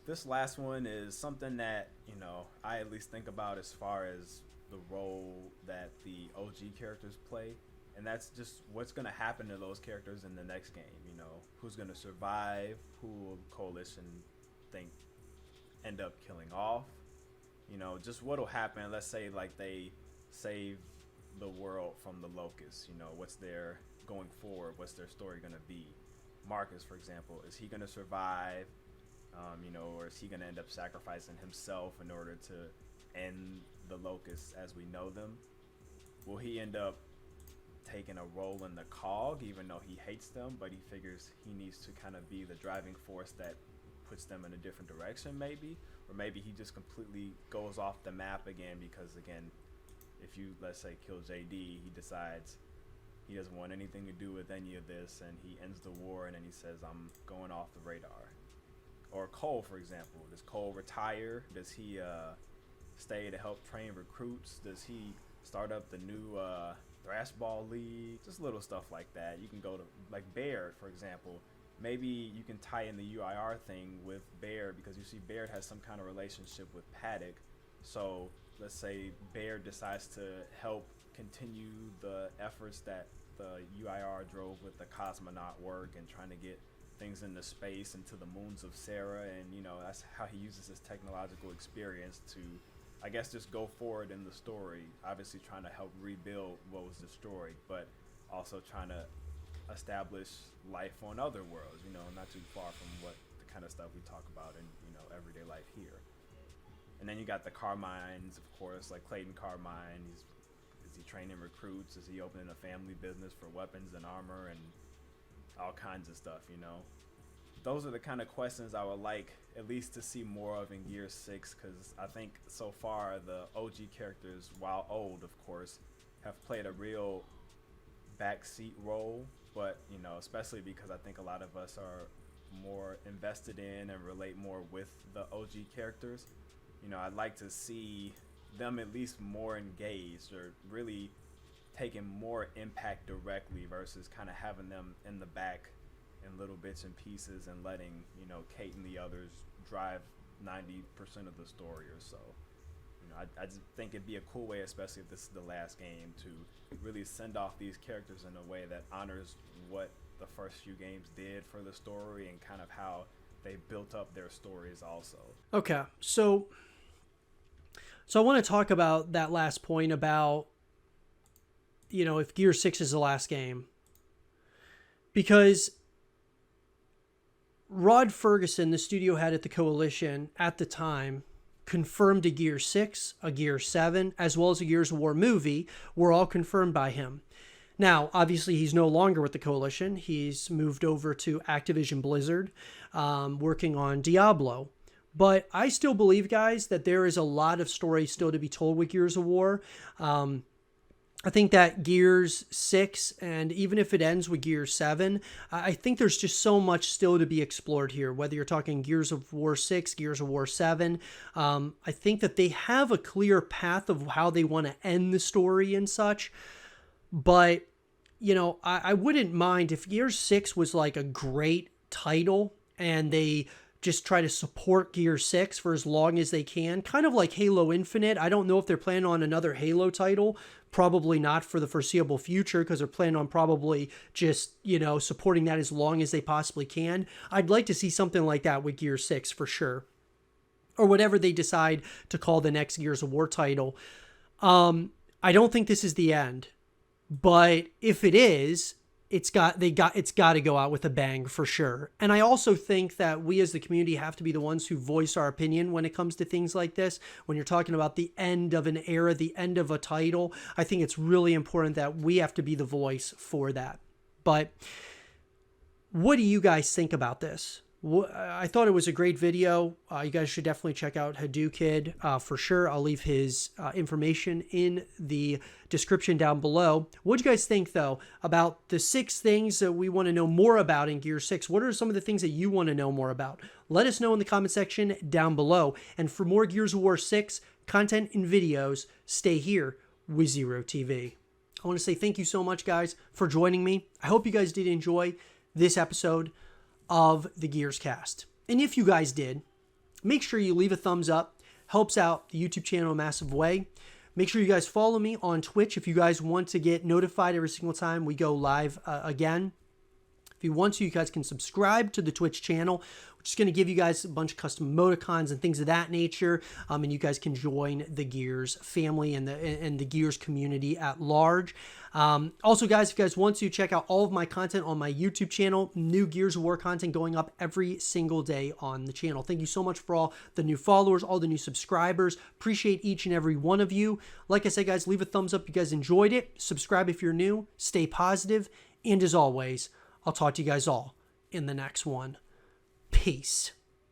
This last one is something that I at least think about as far as the role that the OG characters play, and that's just what's going to happen to those characters in the next game. Who's going to survive, who will Coalition think end up killing off, just what'll happen. Let's say like they save the world from the Locust, what's their going forward, what's their story going to be. Marcus, for example, is he going to survive, or is he going to end up sacrificing himself in order to end the Locusts as we know them? Will he end up taking a role in the COG, even though he hates them, but he figures he needs to kind of be the driving force that puts them in a different direction, maybe? Or maybe he just completely goes off the map again because, again, if you, let's say, kill JD, he decides he doesn't want anything to do with any of this, and he ends the war, and then he says, I'm going off the radar. Or Cole, for example. Does Cole retire? Does he stay to help train recruits? Does he start up the new Thrashball League? Just little stuff like that. You can go to, like Baird, for example. maybe you can tie in the UIR thing with Baird, because you see Baird has some kind of relationship with Paddock. So let's say Baird decides to help continue the efforts that the UIR drove with the cosmonaut work and trying to get things into space and to the moons of Sarah, and you know that's how he uses his technological experience to, I guess, just go forward in the story. Obviously, trying to help rebuild what was destroyed, but also trying to establish life on other worlds. You know, not too far from what the kind of stuff we talk about in everyday life here. And then you got the Carmines, of course, like Clayton Carmine. Is he training recruits? Is he opening a family business for weapons and armor and all kinds of stuff, you know? Those are the kind of questions I would like at least to see more of in Gear 6, because I think so far the OG characters, while old, of course, have played a real backseat role, but, you know, especially because I think a lot of us are more invested in and relate more with the OG characters. You know, I'd like to see them at least more engaged or really taking more impact directly versus kind of having them in the back in little bits and pieces and letting, you know, Kate and the others drive 90% of the story or so. You know, I just think it'd be a cool way, especially if this is the last game, to really send off these characters in a way that honors what the first few games did for the story and kind of how they built up their stories also. Okay, so I want to talk about that last point about, you know, if Gear 6 is the last game. Because Rod Ferguson, the studio head at the Coalition at the time, confirmed a Gear 6, a Gear 7, as well as a Gears of War movie were all confirmed by him. Now, obviously, he's no longer with the Coalition. He's moved over to Activision Blizzard, working on Diablo. But I still believe, guys, that there is a lot of story still to be told with Gears of War. I think that Gears 6, and even if it ends with Gears 7, I think there's just so much still to be explored here, whether you're talking Gears of War 6, Gears of War 7. I think that they have a clear path of how they want to end the story and such. But, you know, I wouldn't mind if Gears 6 was like a great title and they just try to support Gear 6 for as long as they can. Kind of like Halo Infinite. I don't know if they're planning on another Halo title. Probably not for the foreseeable future, because they're planning on probably just, you know, supporting that as long as they possibly can. I'd like to see something like that with Gear 6 for sure. Or whatever they decide to call the next Gears of War title. I don't think this is the end. But if it is, it's got to go out with a bang for sure. And I also think that we as the community have to be the ones who voice our opinion when it comes to things like this. When you're talking about the end of an era, the end of a title, I think it's really important that we have to be the voice for that. But what do you guys think about this? I thought it was a great video. You guys should definitely check out Hadouken for sure. I'll leave his information in the description down below. What do you guys think, though, about the 6 things that we want to know more about in Gear 6? What are some of the things that you want to know more about? Let us know in the comment section down below. And for more Gears of War 6 content and videos, stay here with Zero TV. I want to say thank you so much, guys, for joining me. I hope you guys did enjoy this episode of the Gears Cast. And if you guys did, make sure you leave a thumbs up. Helps out the YouTube channel a massive way. Make sure you guys follow me on Twitch if you guys want to get notified every single time we go live again. If you want to, you guys can subscribe to the Twitch channel, which is going to give you guys a bunch of custom emoticons and things of that nature. And you guys can join the Gears family and the Gears community at large. Also, guys, if you guys want to, check out all of my content on my YouTube channel. New Gears of War content going up every single day on the channel. Thank you so much for all the new followers, all the new subscribers. Appreciate each and every one of you. Like I said, guys, leave a thumbs up if you guys enjoyed it. Subscribe if you're new. Stay positive. And as always, I'll talk to you guys all in the next one. Peace.